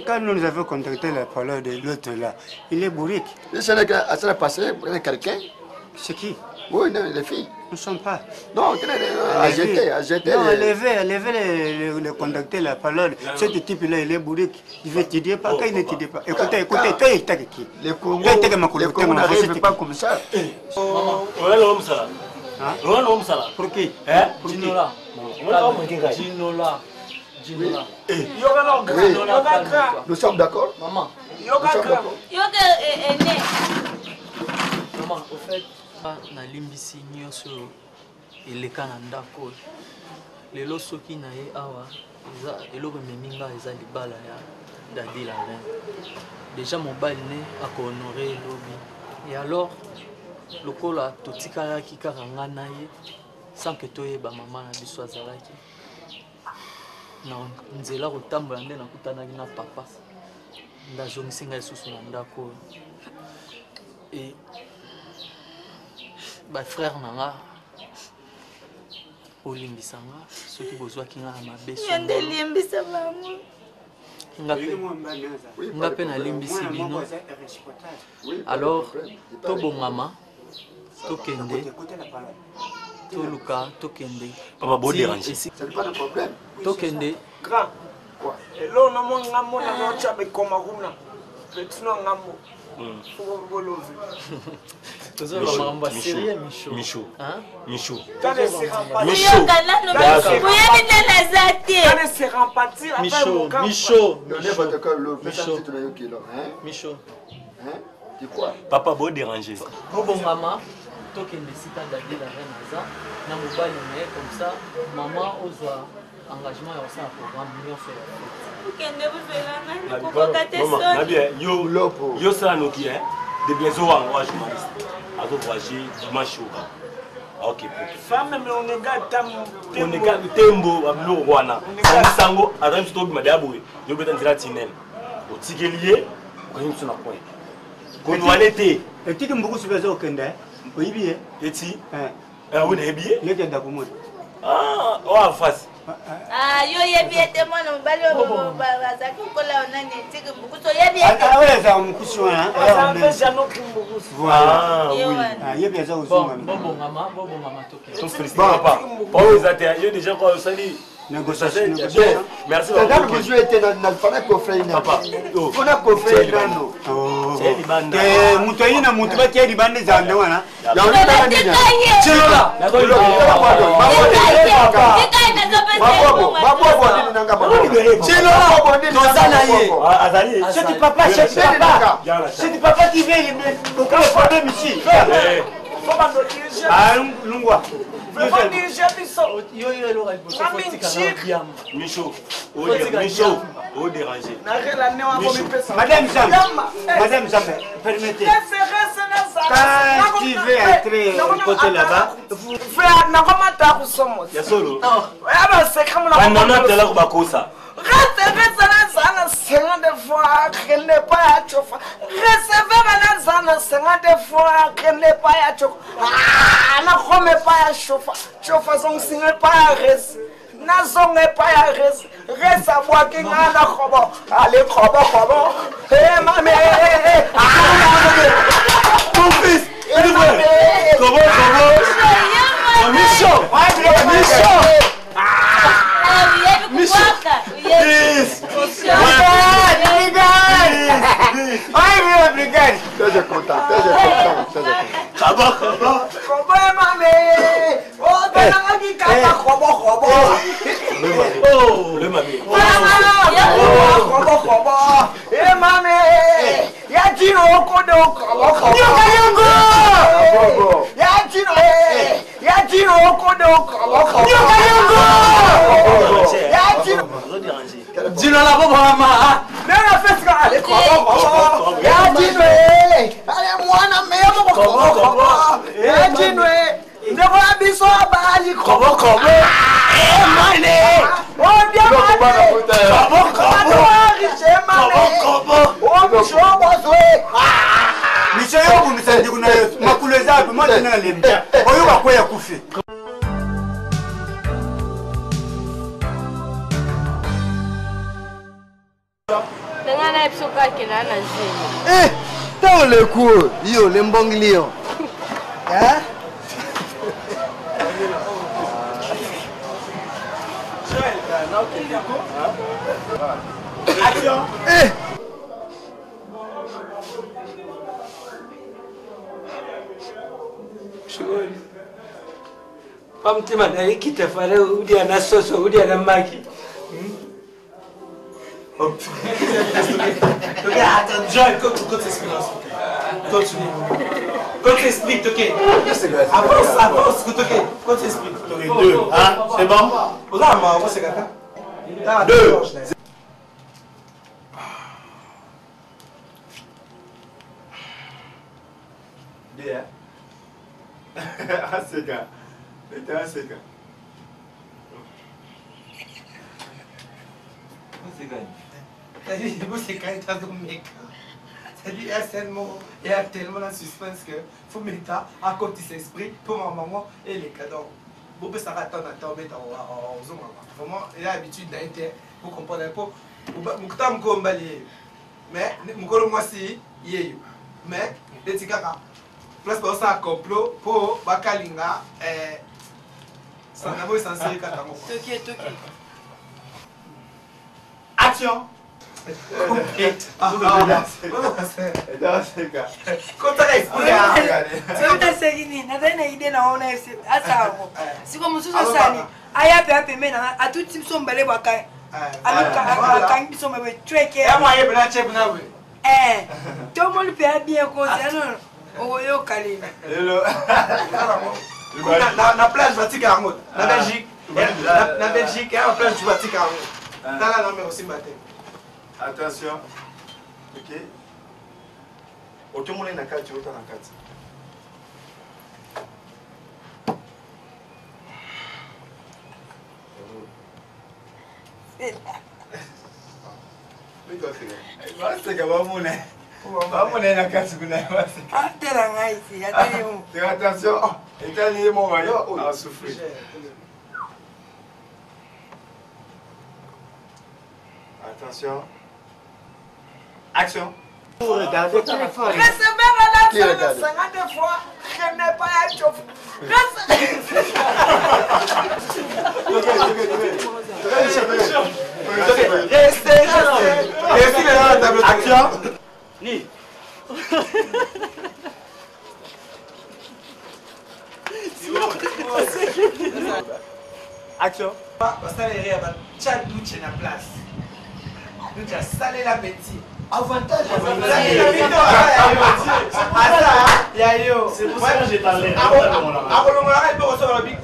Quand nous avons contacté le parleur de l'autre là, il est bourrique. Il s'est passé pour quelqu'un. C'est qui? Oui, non, les filles. Nous ne sommes pas. Non, à jeter. Non, levez le contacter le parleur. Ce type-là, il est bourrique. Il veut t'aider pas. Quand il ne t'aide pas. Écoutez, les Congos n'arrivent pas comme ça. Voilà l'homme ça. Voilà l'homme ça. Pour qui? Ginola. Ginola. Nous sommes d'accord? Maman. Yoka est né. Maman, au fait, na limbisi nyonso eleka na ndako. Lelo soki na ye awa, eza eloko meninga eza libala ya Dadi la reine. Déjà mobile ne akohonoré lobi. Et alors, lokola totikalaki kaka nga na ye sans que toyeba mama na biso azalaki. Na nzela kotambola nde nakutanaki na papa. Ndazongisi ngai lisusu na ndako. Et frère nanga olimbisa nga soki bozwaki nga na mabe Yonde limbisa mamu. Nga pe nalimbisi bino. Alors tobongama tokende toluka tokende papa bo déranger tokende Grand. Et là, on a mon gamin, on a un chat avec Komaruna. Petit nom gamin. Michaud. Michaud. Papa, beau déranger. Bon, maman, toi qui décide d'aller la reine Aza, na mobile mais comme ça, maman ozoa engagement et ça programme million sur yo ça nous qui de blaiso en roi journaliste à voyager dimanche au OK femme mais on est gars tembo ablo wana sango adam to bi madabu yo betan dira tinen o tigelier ko yimso na point ko nwalete et tu mbuku sibezo okende oyibiye eti on est bien yekenda kumwe o en face yo yebiete mwana mobali bazaki kola onani tiki mbukuso yebiete aweza mkusi wana ça no kimbukuso voilà oui yebieza uzunga bobo mama toke papa vous êtes yo déjà quoi sali négociation merci beaucoup besoin était dans fana coffre papa fana coffre nano c'est les bandes muto yina muto ba kedi bande zande wana ya ona nini chilola Mabwabo nini nanga mabwabo chilola tozana ye azali c'est papa c'est papa qui vient le problème ici faut pas nous diriger lungwa faut diriger biso yo lo ga boso fotika na Michaud au déranger madame Zamba permettez quand tu veux entrer côté là-bas frère na koma ta kusomo ya solo ya ba sekamo na banana tela ko bakosa reste na 50 fois qu'elle n'est pas à chofa recevez na 50 fois qu'elle n'est pas à chofa na kome pas à chofa son signe pas à res na zonge pas à res à boire qui na khobo allez khobo mame mon fils comment Dans le coup, yo, le mbonglio. Hein? Action. Pamtima na hiki tafare udia na soso udia na maki. Ok, attends, John, quand t'expliques. Continue. Quand t'expliques, ok. Avance, ok. Quand t'expliques. 2, hein, c'est bon? Moi, c'est quelqu'un. 2. C'est quand même un mec. C'est-à-dire, il y a tellement de suspense que faut mettre à côté de l'esprit pour ma maman et les cadeaux. Vous pouvez s'arrêter à tomber en zone. Vraiment, il a l'habitude d'être pour comprendre un peu. Vous pouvez mais moi si mais les tigara place pour ça complot pour bakalinga ça n'a pas essentiel katango. Toki. Action. siko mosusu osani aya pe apembe na atuti biso mbale bwaka akangi biso mabe tweke tomoli pe abien kozi non oyokaleli na plage batika yango na Belgique na Belgique ya plage tu batika yango tala na me aussi matin. Attention. OK. Otomona na kati ota na kati. Waseka bamune. Bamune na kati kuna waseka. Atela ngai si ateli. Attention. Etani mo wayo a souffrir. Attention. Action. Vous regardez le téléphone. Recevez madame 50 fois. Je n'ai pas à chauffer. Restez. Restez dans la table. Action. Ni. Action. Basalé à Tchad douche na place. Nous as salé la bêtise. Avantage. C'est pour ça que j'ai parlé.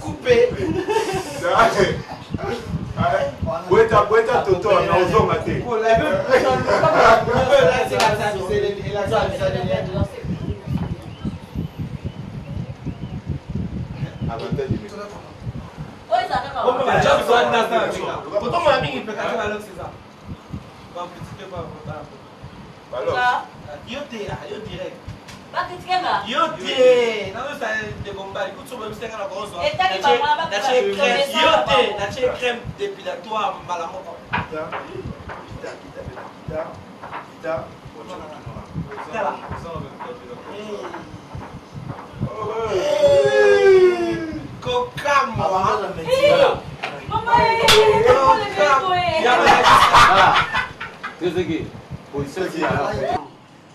Coupé. Weta toto na ozonga te. Yo direct. Pas critiquer là. Yo te. Non ça de combat. Écoute sur même c'est quand on voit. La crème dépilatoire malamoko.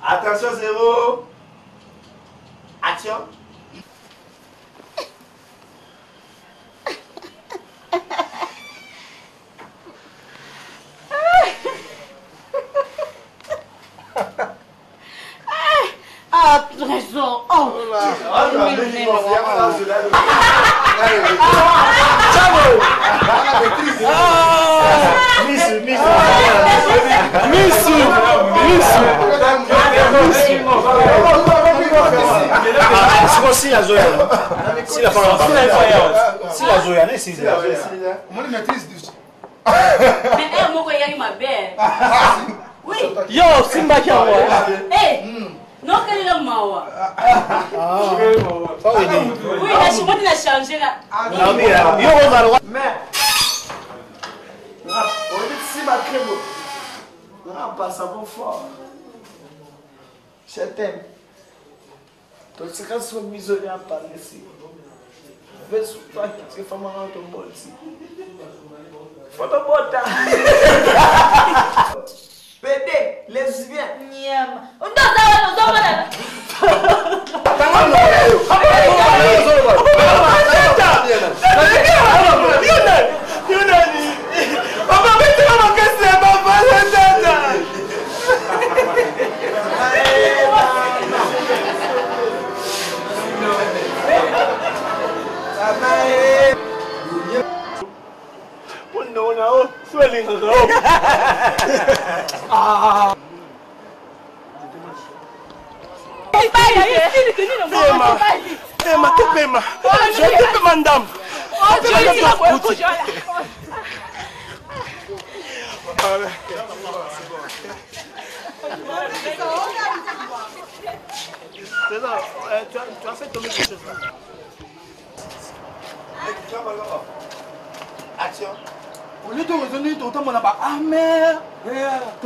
Attention, zéro. Action. Ah, trésor. Oh, Si la Zoya, si la Zoya, si la Zoya, Moi, je maîtrise du. mais elle m'a dit ma belle. Oui. Yo, Simba qui a Eh, non, quelle est la mawa? Oui, la chemin de la changer là. Mais, on dit si ma crème, on passe à bon fort. Je t'aime. Donc, c'est quand tu m'as isolé à parler ici. Fais sur toi qui te fait mal dans ton bol ici. Faut te botter. Pédé, lesbien. Niam. On doit Tu as fait tomber quelque chose là. Action. Au lieu de raisonner, tu entends mon abat. Ah merde! Tu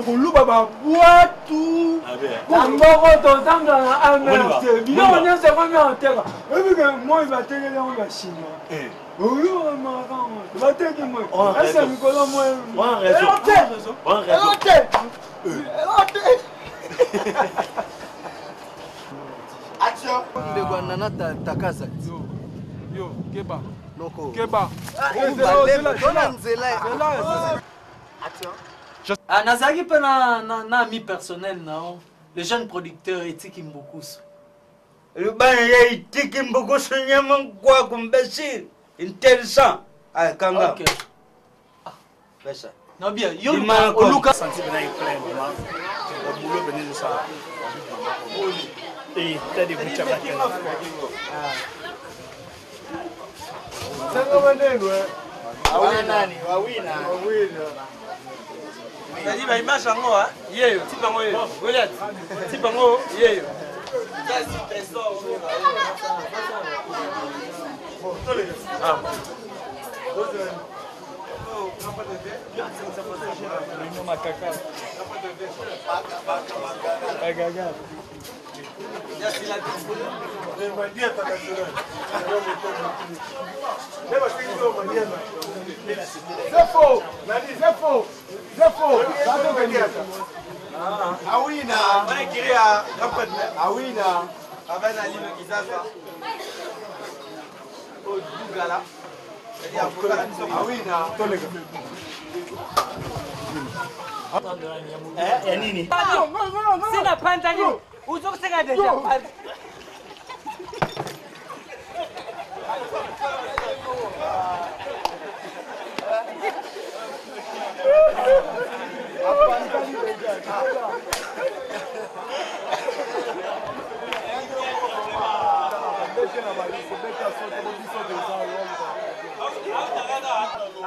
as loup baba bois tout. Tamboro tozanga na amerte. Bilo nya se kwanga oteka. Ebi ke moi ba tegele on ba chinois. Action. Ndeko nana takaza. Yo, Keba. Noko. Keba. Nazaki pe na ami personnel nao. Le jeune producteur Etiki Mbukusu. Le ban ya Etiki Mbukusu nyama kwa kumbesi. Intéressant. Ah, kanga. Ok. Pesa. Non bien, yo Oluka senti bena plein vraiment. Le boulot venu de ça. Et t'as des bouts Nani ba image yango ha yeyo tipango yeyo Goliath tipango yeyo kasi trésor C'est faux, Nani, c'est faux. C'est faux. Awina. Awina. abana lino kizaza o dugala Awina. Ya nini? Sina panta leo. Uzokuseka deja panta.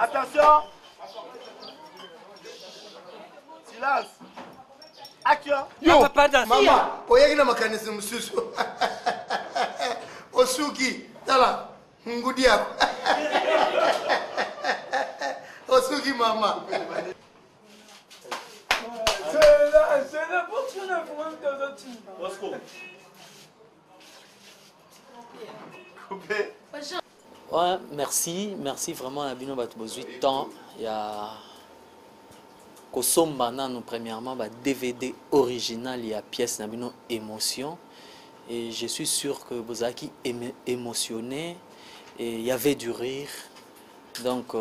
Attention. Silence. Action. Yo, mama, oyeki na makanisi msusu. Osuki, tala, ngudi yako. Osuki mama. c'est la portion de moi de l'autre. Ouais, merci vraiment à Bino Batbozui temps. Il y a Kosomba nous premièrement DVD original, il y a pièce Nabino émotion et je suis sûr que vous avez émotionné et il y avait du rire. Donc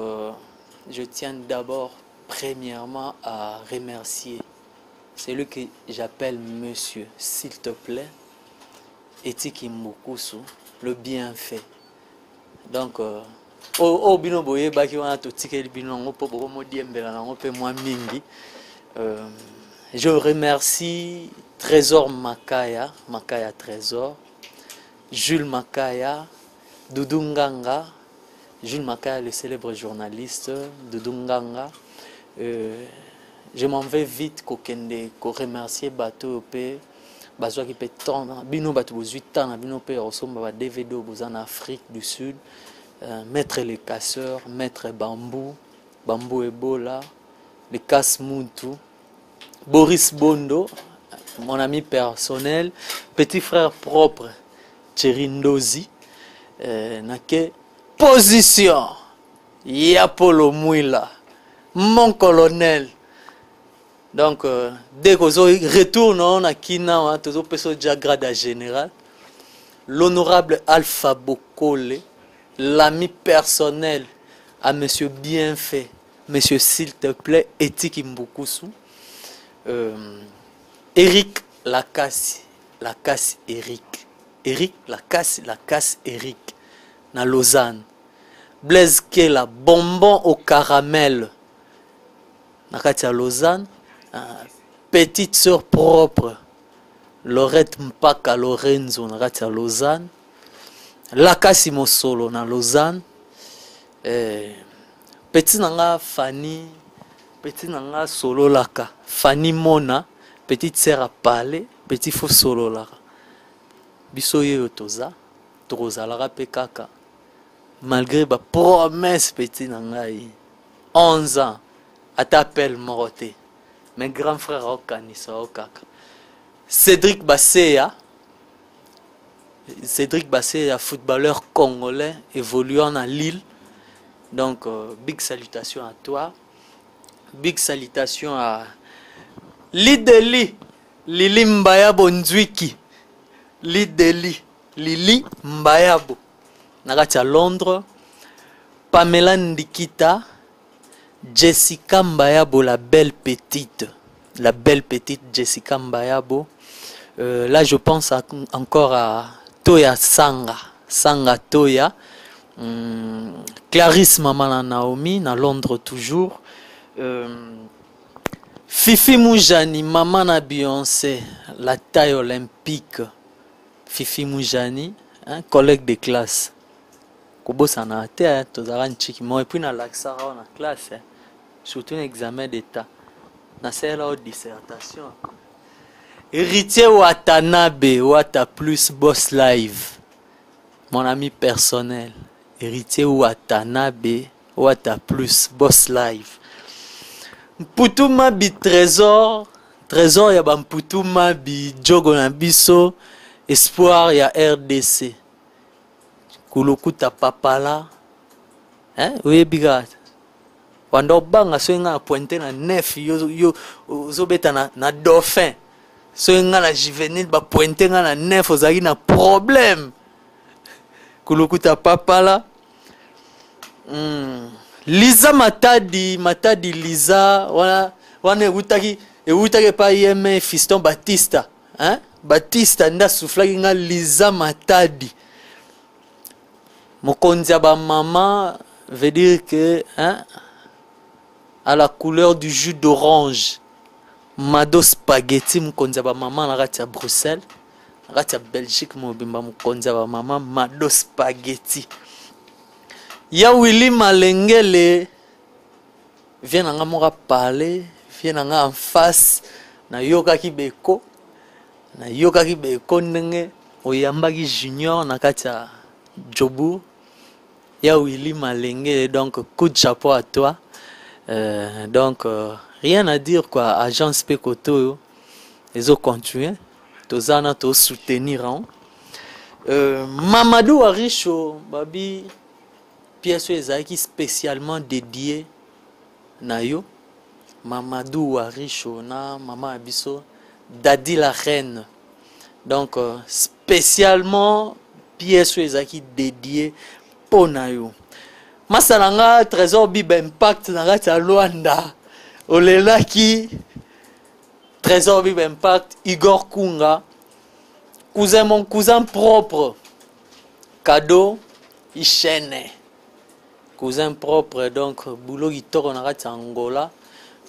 je tiens d'abord premièrement à remercier celui que j'appelle monsieur, s'il te plaît, Etiki Mbukusu, le bienfait. Donc au bino boye baki wana to tikeli bino ngo po boko modiembela ngo pe moi mingi. Je remercie Trésor Makaya Trésor, Jules Makaya, Doudou Nganga, Jules Makaya le célèbre journaliste, Doudou Nganga. Je m'en vais vite kokende ko remercier bateau pe bazwa ki pe tendre bino bato bo 8 ans bino pe resomba ba DVD en Afrique du Sud. Maître les casseurs, Maître Bambou, Bambou Ebola, les Casse-Moutou, Boris Bondo, mon ami personnel, petit frère propre, Tchirindozi, Nake, position, Yapolo Mouila, mon colonel. Donc, dès que je retourne, on a Kina, toujours personne déjà grade à général, l'honorable Alpha Bokole, l'ami personnel à monsieur Bienfait, monsieur s'il te plaît, Etiki Mbukusu, Eric Lacasse Eric, Eric Lacasse Eric, na Lausanne, Blaise Kela, bonbon au caramel, na Katia Lausanne, petite sœur propre, Lorette Mpaka Lorenzo, na Katia Lausanne, Lakasi Mosolo na Lausanne, petit nanga Fanny, petit nanga Solo Laka, Fanny Mona, petite sœur à parler, petit faux Solo Laka. Bisoye Otoza, Troza Lara Pekaka, malgré ma promesse petit nanga 11 ans, à t'appel Moroté, mes grands frères Okanisa Okaka, Cédric Basséa. Cédric Bassé, footballeur congolais évoluant à Lille, Donc, big salutation à toi. Big salutation à Lideli, Lili Mbayabo Nzwiki. Lideli, Lili Mbayabo. Nagati à Londres. Pamela Ndikita. Jessica Mbayabo, la belle petite. La belle petite Jessica Mbayabo. Là, je pense encore à Toya Sanga. Sanga Toya. Clarisse Maman Naomi, à Londres toujours. Fifi Moujani, Maman na Beyoncé, la taille olympique. Fifi Moujani, hein, collègue de classe. Kobo Sanate, hein, Tozaran Chiki. Moi, et puis, na l'accent en classe, hein, surtout un examen d'état. Na celle là, dissertation. Héritier Watanabe, Wata plus Boss Live. Mon ami personnel. Héritier Watanabe, Wata plus Boss Live. Mputuma bi trésor. Trésor ya ba mputuma bi jogo na biso. Espoir ya RDC. Kulukuta papala. Hein? Oui, bigat. Wando banga so nga pointe na nef yo zobeta na dauphin. So nga na juvénile ba pointe nga na nef ozaki na problème. Kulukuta papala. Liza Matadi Liza wana utaki pa yeme Fiston Batista, hein? Batista nda soufflaki nga Liza Matadi. Mokonzi ba maman veut dire que, hein, à la couleur du jus d'orange. Mado spaghetti mokonzi ba maman na kati ya Bruxelles, na kati ya Belgique mobimba mokonzi ba maman Mado spaghetti. Ya Willy Malengele vient na nga moka parler, vient na nga en face na yokaki beko ndenge oyambaki junior na kati ya Jobu. Ya Willy Malengele, donc coup de chapeau à toi. Donc rien à dire quoi, agence Pekoto ils ont continué tozana to soutenir hein. Mamadou Aricho babi pièce ezaki spécialement dédié na yo. Mamadou Aricho na maman abiso Dadi la reine. Donc spécialement pièce ezaki dédié pour na yo. Masalanga trésor bib impact na kati ya Luanda. Olelaki trésor bib impact Igor Kunga. Mon cousin propre. Cadeau Ichene. Cousin propre, donc boulot kitoko na kati ya Angola.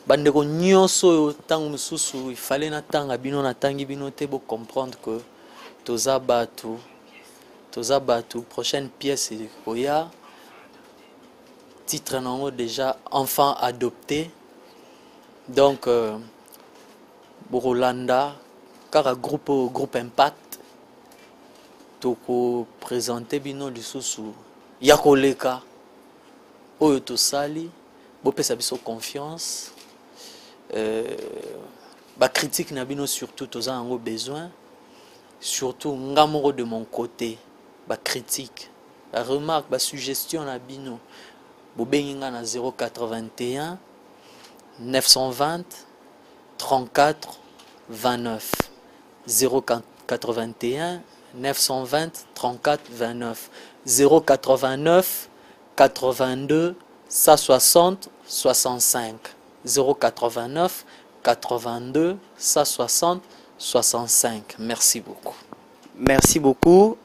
Bandeko nyonso tango mususu il fallait na tanga bino na tangi bino te bo comprendre que toza batu prochaine pièce oya titre nango déjà enfant adopté. Donc Borolanda kaka groupe impact toko présenter bino lisusu ya koleka oyo tosali bopesa biso confiance. Ba critique na bino surtout toza yango besoin, surtout ngamoro de mon côté ba critique ba remarque ba suggestion na bino bobenginga na 081 920 34 29 081 920 34 29 089 82 160 65 089 82 160 65. Merci beaucoup. Merci beaucoup.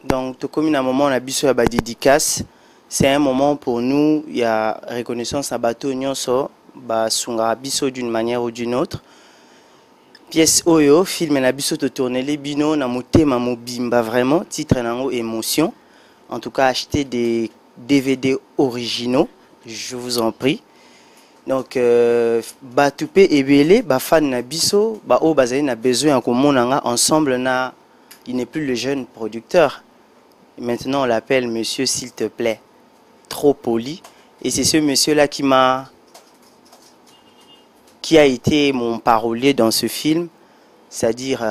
Donc, tout comme un moment, on a biso ya ba dédicace. C'est un moment pour nous. Il y a reconnaissance à bateau nyonso ba sunga biso d'une manière ou d'une autre. Pièce oyo film na biso to tourner les bino na motema mobimba vraiment titre nango émotion. En tout cas, acheter des DVD originaux, je vous en prie. Donc Batupe ebele ba fan na biso ba o bazali na besoin ko monanga ensemble na il n'est plus le jeune producteur. Maintenant on l'appelle monsieur s'il te plaît. Trop poli et c'est ce monsieur là qui a été mon parolier dans ce film, c'est-à-dire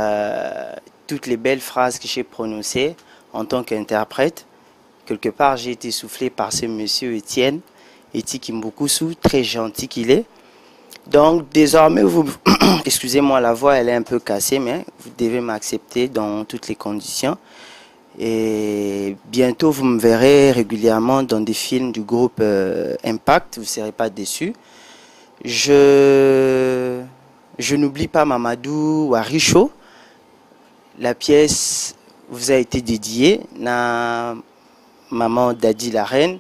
toutes les belles phrases que j'ai prononcées en tant qu'interprète. quelque part, j'ai été soufflé par ce monsieur Étienne Kimbukusu, très gentil qu'il est. Donc, désormais, vous, excusez-moi, la voix, elle est un peu cassée, mais vous devez m'accepter dans toutes les conditions. Et bientôt, vous me verrez régulièrement dans des films du groupe Impact, vous ne serez pas déçus. Je n'oublie pas Mamadou Waricho. La pièce vous a été dédiée à maman Dadi la reine.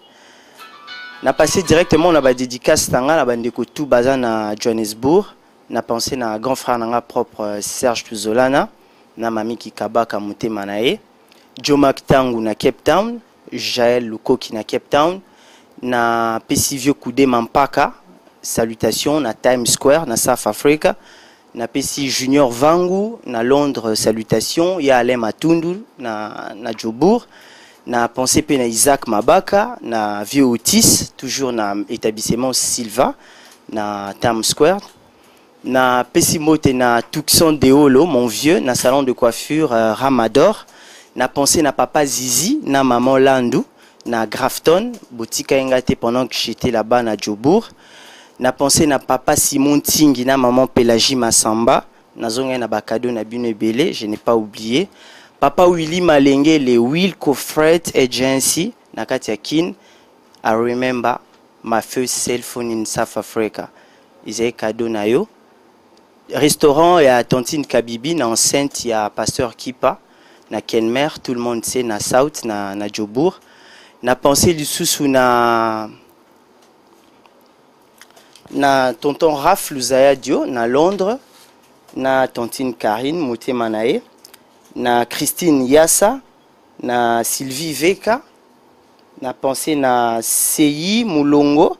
Na passé directement na ba dédicace tanga na bandeko tout baza na Johannesburg. Na pensé na grand frère nanga propre Serge Tuzolana na mami Kikabaka mutema na ye. Jomak Tangu na Cape Town, Jaël Lukoki na Cape Town, na Pesivio Kude Mampaka, salutations na Times Square na South Africa. Na Pessi Junior Vangu na Londres, salutations. Ya Alain Matundu na Jobourg. Na pensé pe na Isaac Mabaka na Vieux Otis, toujours na établissement Silva na Times Square. Na Pessi Mote na Tucson Deolo, mon vieux, na salon de coiffure Ramador. Na pensé na papa Zizi na maman Landou na Grafton, boutique engate pendant que j'étais là-bas na Jobourg. Na pensé na papa Simon Tingi na maman Pélagie Massamba na zonga na bakado na bino belé, je n'ai pas oublié. Papa Willy Malenge le Wilco Freight Agency na Katia Kin. I remember my first cell phone in South Africa. Ils cadeau na yo. Restaurant et à Tontine Kabibi na enceinte ya pasteur Kipa na Kenmer, tout le monde sait na South na Jobourg. Na pensé lisusu na tonton Raf Luzaya Dio na Londres, na tontine Karine Motema nae, na Christine Yassa, na Sylvie Veka, na pensé na Seyi Mulongo,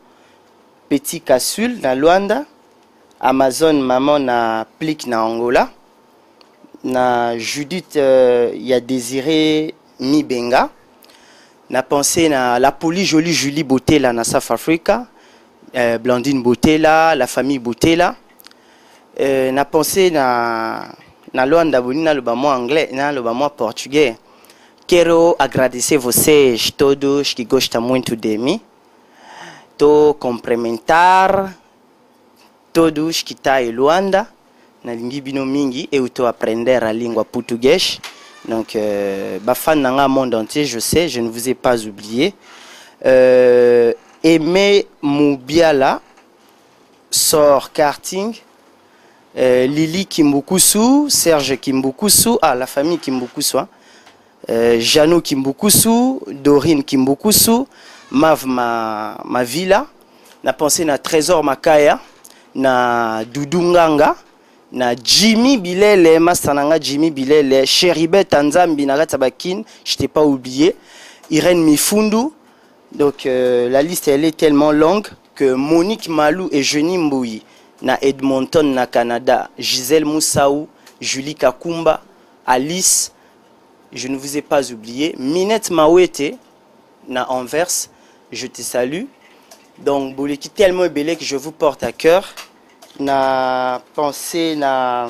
Petit Kassul na Luanda, Amazon Maman na Plik na Angola, na Judith ya Désiré Mibenga, na pensé na la Poli Jolie Julie Botela na South Africa, Blandine Botela, la famille Botela. Na pensé na Luanda Bonina le bamo anglais, na le bamo portugais. Quero agradecer vocês todos que gostam muito de mim. Tô cumprimentar todos que tá em Luanda. Na lingi bino mingi eu tô aprender a língua português. Donc bafan nanga monde entier, je sais, je ne vous ai pas oublié. Aimé Moubiala sort karting. Lily Kimbukusu, Serge Kimbukusu, la famille Kimbukusu, Jano Kimbukusu, Dorine Kimbukusu, Mav ma villa, na pensé na Trésor Makaya, na Dudunganga, na Jimmy Bilele, Mastananga Jimmy Bilele, Chéribet Tanzambi, Nagatabakin, je t'ai pas oublié, Irène Mifundu. Donc la liste elle est tellement longue que Monique Malou et Jenny Mbouyi na Edmonton na Canada, Gisèle Moussaou, Julie Kakumba, Alice, je ne vous ai pas oublié, Minette Mawete na Anvers, je te salue. Donc Bouleki tellement belé que je vous porte à cœur. Na pensé na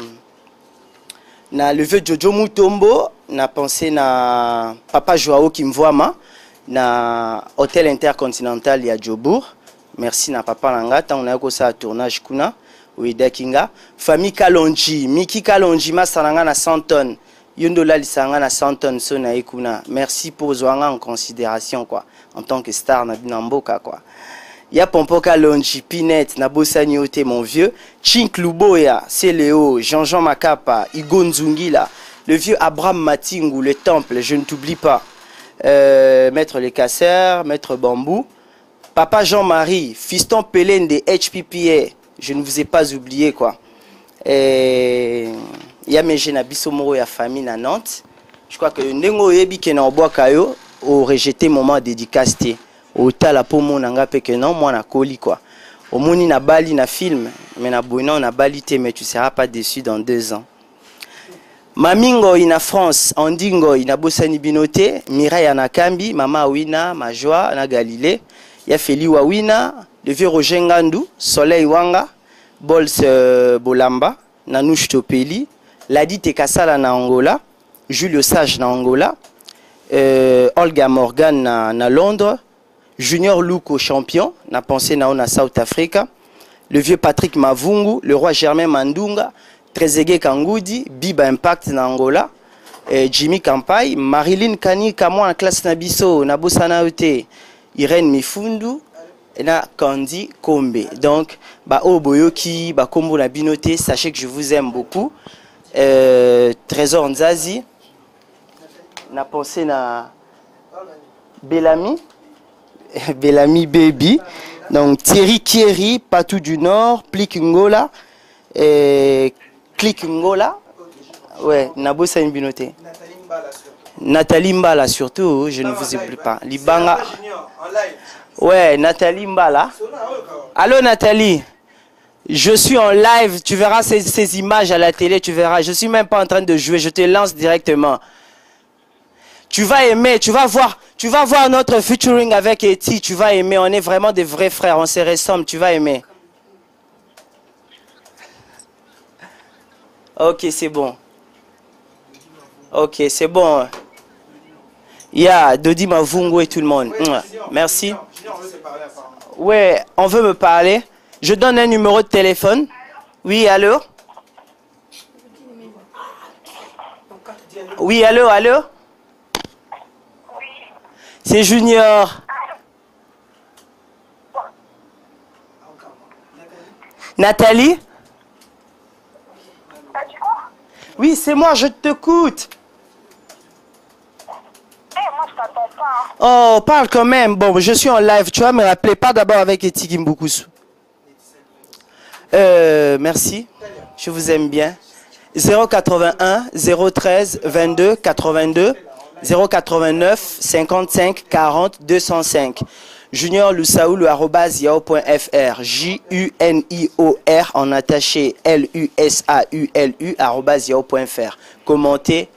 le vieux Jojo Mutombo, na pensé na Papa Joao Kimvoama na Hôtel Intercontinental ya Jobourg. Merci na papa nanga tant on a ça tournage kuna Ouida Kinga. Famille Kalonji, Miki Kalonji masananga na 100 tonnes. Yondola lisanga na 100 tonnes sona ikuna. Merci pour zoanga en considération quoi en tant que star na binamboka quoi. Ya Pompo Kalonji, Pinette na Bosani Ote mon vieux, Chink Luboya, Céléo, Jean-Jean Makapa, Igo Nzungila, le vieux Abraham Matingu, le temple, je ne t'oublie pas. Maître Les Casseurs, Maître Bambou, Papa Jean-Marie, Fiston Pélène de HPPA, je ne vous ai pas oublié quoi. Ya Meje na Bissomoro ya famille na Nantes. Je crois que Nengo Yebi qui na Oboa Kayo au rejeté moment dédicacé. Au tala pour mon anga que non, moi na coli quoi. Au moni na Bali na film, mais na Bouinon na Bali mais tu seras pas déçu dans 2 ans. Mamingo ina France, Andingo ina Bosani Binote, Mireille Anakambi, Mama Wina, Majoa na Galilée, ya Feli Wawina, le vieux Roger Ngandou, Soleil Wanga, Bols Bolamba, Nanouche Topeli, Ladi Tekasala na Angola, Julio Sage na Angola, Olga Morgan na Londres, Junior Luko champion, na pensé na South Africa, le vieux Patrick Mavungu, le roi Germain Mandunga, Trezeguet Kangoudi, Biba Impact na Angola, Jimmy Kampai, Marilyn Kani Kamwa en classe Nabiso, Nabosana Ute, Irène Mifundu, et na Candy Kombe. Donc, Oboyoki, Kombo na Binote, sachez que je vous aime beaucoup. Trésor Nzazi, na pensé na Bellamy, Bellamy Baby, donc Thierry Kieri, Patou du Nord, Plik Ngola, Click Ngola, ouais, Nabosa Mbinote. Nathalie Mbala surtout, je ne vous oublie pas. Libanga. Ouais, Nathalie Mbala. Allô Nathalie, je suis en live, tu verras ces images à la télé, tu verras. Je suis même pas en train de jouer, je te lance directement. Tu vas aimer, tu vas voir notre featuring avec Eti, tu vas aimer. On est vraiment des vrais frères, on se ressemble, tu vas aimer. Ok, c'est bon. Ok, c'est bon. Il y a Dodi Mavungo et tout le monde. Merci. Ouais, on veut me parler. Je donne un numéro de téléphone. Oui, allô? Oui, allô, allô? C'est Junior. Nathalie? Oui, c'est moi, je t'écoute. Oh, parle quand même. Bon, je suis en live. Tu vas me rappeler. Pas d'abord avec Eti Kimbukusu. Merci. Je vous aime bien. 081 013 22 82 089 55 40 205. Junior Lusaoulou @yahoo.fr. JUNIOR en attaché LUSAULU @yahoo.fr. Commentez.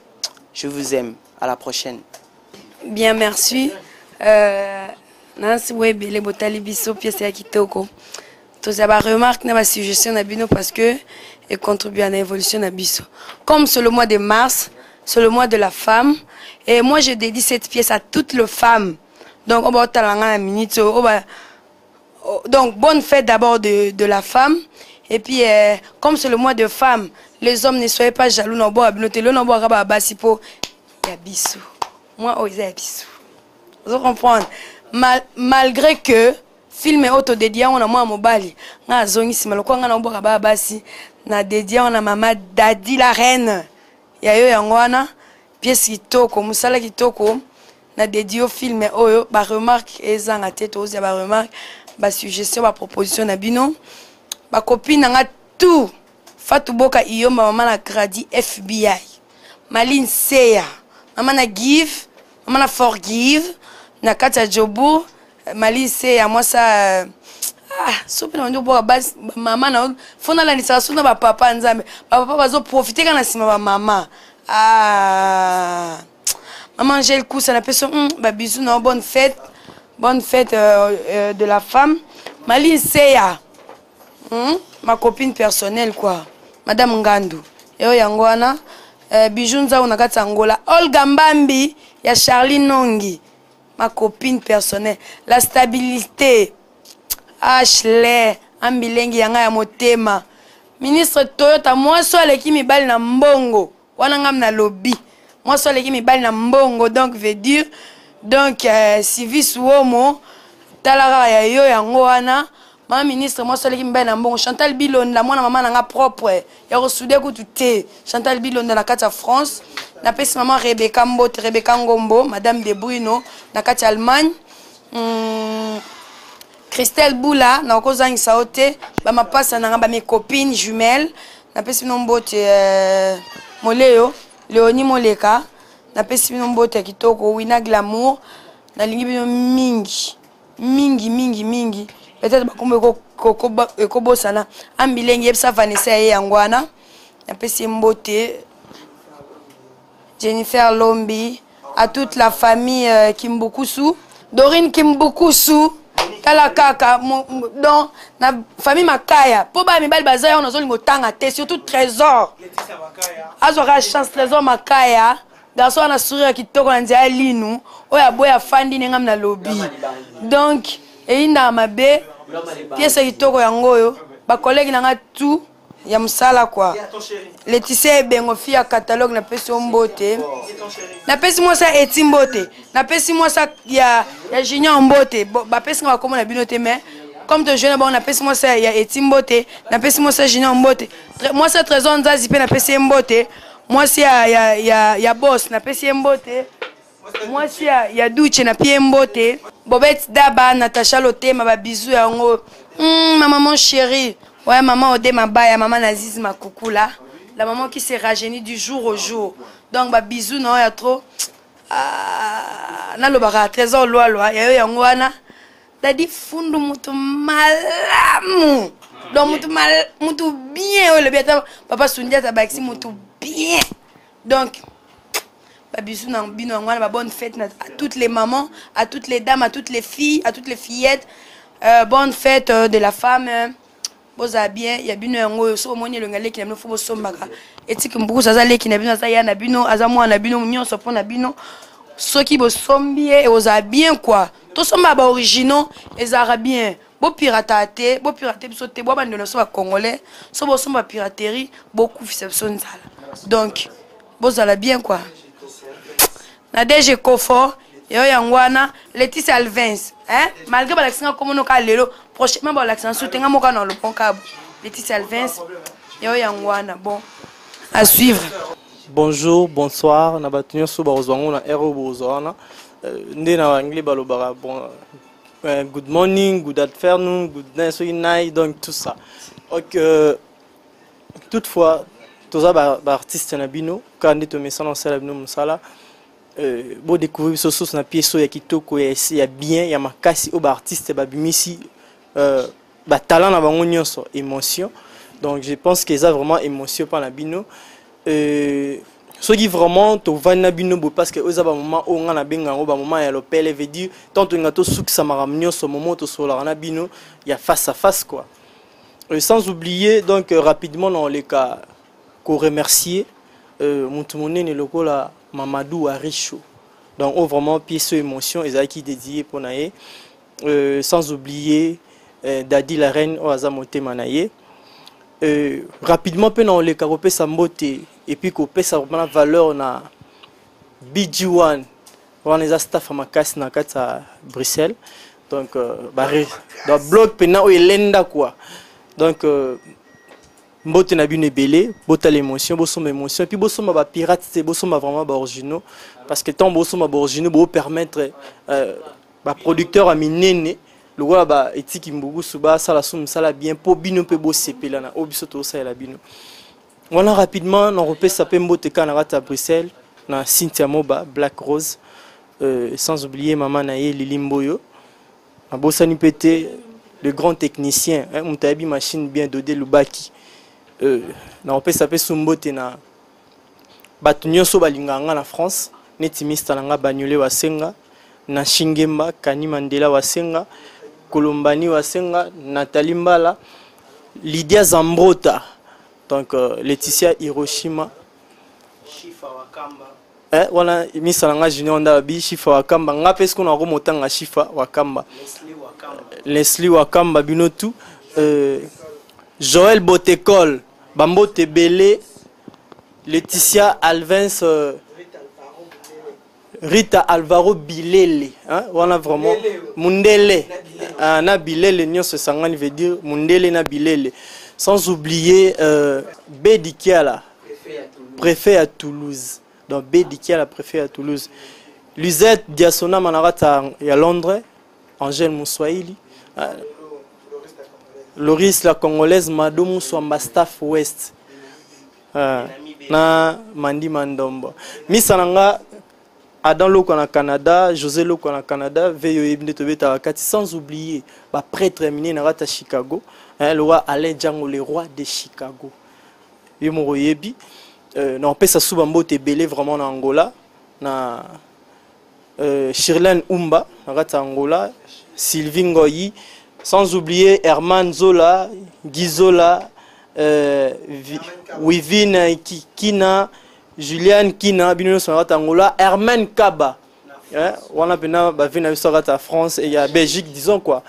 Je vous aime. À la prochaine. Bien, merci. Nancy Webele Botali Biso pièce ya kitoko. Tous aba remarque na ba suggestion na bino parce que et contribue à l'évolution na biso. Comme c'est le mois de mars, c'est le mois de la femme et moi je dédie cette pièce à toutes les femmes. Donc on va talanga la minute donc bonne fête d'abord de la femme et puis comme c'est le mois de femme, les hommes ne soyez pas jaloux na bo abinote le na bo ka ba basipo ya biso. Moi, oh, ils bisous. Vous comprenez? Malgré que film est autodédié, on a moi mobile. Na zongi si maloko nga na boka ba basi na dédié on a maman Dadi la reine. Ya yo yangwana pièce kitoko musala kitoko na dédié au film oyo ba remarque ezanga tete ozi ba remarque ba suggestion ba proposition na bino ba copine nga tout Fatou Boka Iyomba maman na gradi FBI Maline Seya maman na give, maman na forgive, na kata jobu, malise ya moi ça sopi na ndo boka basi maman na fona la nisa suna ba papa nzambe. Ba papa bazo profiter kana sima ba maman. Maman Angèle Koussa na peso ba bisous na bonne fête de la femme. Maline Seya. Ma copine personnelle quoi. Madame Ngandu. Yo yangwana Bijunza unakata Angola. Olga Mbambi ya Charlie Nongi, ma copine personnelle. La stabilité. Ashley ambilengi yanga ya motema. Ministre Toyota moi so aleki mibali na mbongo. Wana ngam na lobby. Moi so aleki mibali na mbongo donc veut dire donc civis womo talara ya yo yango wana. Ma ministre, moi, seul qui me baille bon. Chantal Bilon, la moi, maman, n'a propre. Il y a soudé que tout est. Chantal Bilon dans la carte à France. La peste maman Rebecca Mbot, Rebecca Ngombo, Madame de Bruno, la carte Allemagne. Christelle Boula, na Kozang Saote. Bah, ma passe, na mes copines jumelles. La peste Mbot, Moléo, Léonie Moleka. La peste Mbot, Kitoko, Wina Glamour. La ligne Mingi. Mingi. Peut-être que Kobo Sana, Ambilengi, Epsa Vanessa et Angwana, Napesi Mbote, Jennifer Lombi, à toute la famille Kimbukusu, Dorine Kimbukusu, Kalakaka, donc la famille Makaya, Poba Mibal Bazaya, on a zone Motanga, surtout Trésor. Azora chance Trésor Makaya, garçon ana sourire kitoko na nzia linu oya boya fandi nenga na lobby donc eyinda mabe pièce kitoko yango oyo ba collègue nanga tout ya musala quoi Laetitia ebengo fi ya catalogue na pesi mbote na pesi moi ça etimbote na pesi moi ça ya junior mbote ba pesi nga comme na binote mais comme te jeune bon na pesi moi ça ya etimbote na pesi moi ça junior mbote moi ça trésor nzazi pe na pesi mbote moi c'est ya boss na pesi mbote moi c'est ya duche na pie mbote Bobet Daba Natacha Lotema ba bisou yango ma maman chérie ouais maman Ode Mabaya maman Naziz Makukula la maman qui s'est rajeunie du jour au jour donc ba bisou non ya trop na lo bara trésor loi ya yango wana dadi fundu mutu malamu donc mutu bien le bien papa Sundia tabaxi mutu bien donc bisous na bino ngwana bonne fête à toutes les mamans, à toutes les dames, à toutes les filles, à toutes les fillettes. Bonne fête de la femme. Boza bien, ya bino ngo so moni le ngale ki na fo sombaka. Etiki mbuku saza leki na bino sa ya na bino azamwa na bino nyonso pona bino. Soki bo sombie et oza bien quoi. To somba ba originaux ezara bien. Bo piratate biso te bo bando na so ba congolais. So bo somba piraterie beaucoup fiception nzala. Donc boza la bien quoi. Nadege Kofo, yo yangwana, Laetitia Alvins, hein? Malgré l'accent comme on a lelo, prochainement l'accent soutenga moka dans le pont cabo. Laetitia Alvins, yo yangwana, bon, à suivre. Bonjour, bonsoir, na batunyo so barozwango na ero bozwana. Nde na anglais balobara bon. Good morning, good afternoon, good night, donc tout ça. Donc toutefois, tous ba artiste na bino, quand on met ça dans la bino musala. Bon découvrir ce source na pièce ya kitoko ya bien ya makasi au artiste ba bimisi ba talent na bango nyonso émotion donc je pense que ça vraiment émotion par la bino ce qui vraiment to vana bino parce que oza ba moment o nga na benga ngo ba moment ya lopele veut dire tant to ngato suki sa maram nyonso moment to sola na bino ya face à face quoi sans oublier donc rapidement dans les cas qu'on remercier mutu monene lokola Mamadou Aricho. Donc, on vraiment pièce émotion et qui dédié pour naïe. Sans oublier Dadi la reine au Azamote Manaye. Rapidement, on les caropé sa moté et puis qu'on paie sa valeur na BG1. On les a staff à ma casse na à Bruxelles. Donc, dans le blog, on est lenda quoi. Donc, Mbote na bino belé, bota l'émotion, bosom émotion, et puis bosom ba pirate, c'est bosom vraiment ba originaux, parce que tant bosom ba originaux, bo permettre ba producteur a minene, le roi ba etiki mbugu suba sala sum sala bien, po bino pe bo sepela na obiso to sa la bino. Voilà rapidement, on repère sa pe mbote kanarata à Bruxelles, na Cynthia Moba, Black Rose, sans oublier maman naye Lili Mboyo, na bosani pété le grand technicien, Moutabi machine bien Dodé Lubaki. Na opé sapé sumbote na batu nyonso balinganga na France neti mista nanga banyole wasenga na Shingemba Kani Mandela wasenga Kolombani wasenga Nathalie Mbala Lydia Zambrota donc Laetitia Hiroshima Shifa Wakamba voilà mista nanga junior nda bi Shifa Wakamba ngape ce qu'on a remotanga Shifa Wakamba Leslie Wakamba binotu Joël Botekol, Bambo Tebele, Laetitia Alvins, Rita Alvaro Bilele. Hein? On a vraiment Mundele. Na Bilele, Nyon se sangani veut dire Mundele na Bilele. Sans oublier Bédikiala, préfet à Toulouse. Donc Bédikiala, préfet à Toulouse. Lisette Diasona Manarata à Londres, Angèle Moussoaili. Loris la Congolaise Madomu Swamba Staff West na Mandi Mandombo Misananga Adam Loko na Canada José Loko na Canada Veyo Ibne Tobeta Wakati sans oublier ba prêtre miné na rata Chicago le roi Alain Django le roi de Chicago Yomoro Yebi na pesa suba mbote belé vraiment na Angola na Shirlene Umba na rata Angola Sylvie Ngoyi. Sans oublier Herman Zola, Gizola, Wivine Kina, Julian Kina bino sonata Angola, Herman Kaba. On a pena bavina sonata France et il y a Belgique disons quoi.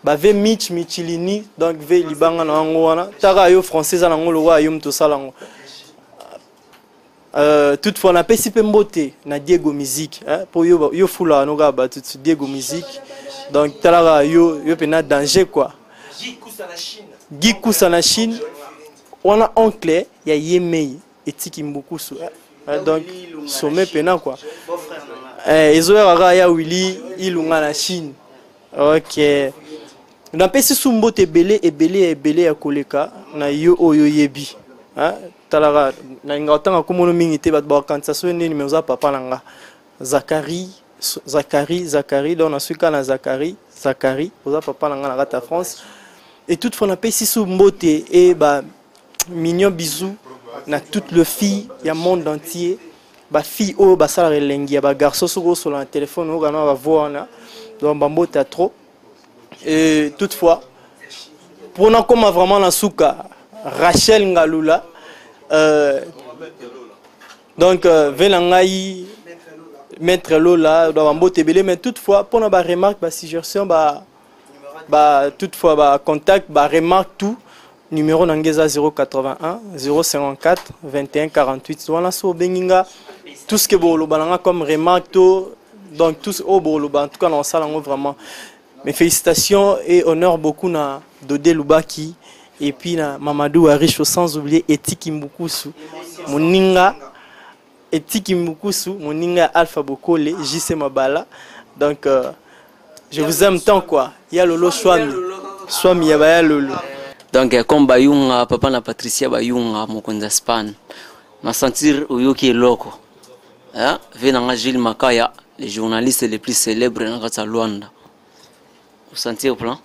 Bave Mitch Michelini donc ve libanga na Angola. Tara yo français na Angola wa yo mto salango. Toutefois on a pesipé mbote na Diego Musique pour yo fula no ga ba tout Diego Musique. Donc tara yo pena danger quoi. Guy Koussa na Chine. On a oncle, il y a Yemei et Tiki Mbukusu. Donc, sommet pena quoi. Ils ont ya Willy, ils ont la Chine. Ok. On a passé sous mbote belé à Koleka. Na yo oyo yebi. Talara, na ingotanga kumono mingite bat bakanta so ni numéro papa nanga. Zachary, donc on a su kana Zachary, oza papa nanga na rata France. Et toutefois on a passé sous mbote et bah mignon bisous na toutes les filles il y a monde entier ba fille oh ba sala relengi ba garçon sur le téléphone on va voir na donc bambo t'as trop et toutefois pour nous comme vraiment la souka Rachel Ngalula donc venangai maître Lola dans bambo tebele mais toutefois pour nous ba remarque ba suggestion ba toutefois ba contact ba remarque tout numéro Nangeza 081 054 21 48. Voilà so benginga tout ce que bolo balanga comme remarque donc tous au bolo en tout cas dans ça vraiment. Mes félicitations et honneur beaucoup na Dodé Lubaki et puis na Mamadou Aricho sans oublier Etiki Mbukusu. Moninga Etiki Mbukusu, Moninga Alpha Bokole, JC Mabala. Donc je vous aime tant quoi. Il y a Lolo Swami ya Lolo. Donc comme Bayunga, papa na Patricia Bayunga, Mokonza Span, m'a sentir Oyoki Loko. Venanga Gilles Makaya, les journalistes les plus célèbres dans Luanda. Vous sentez au plan?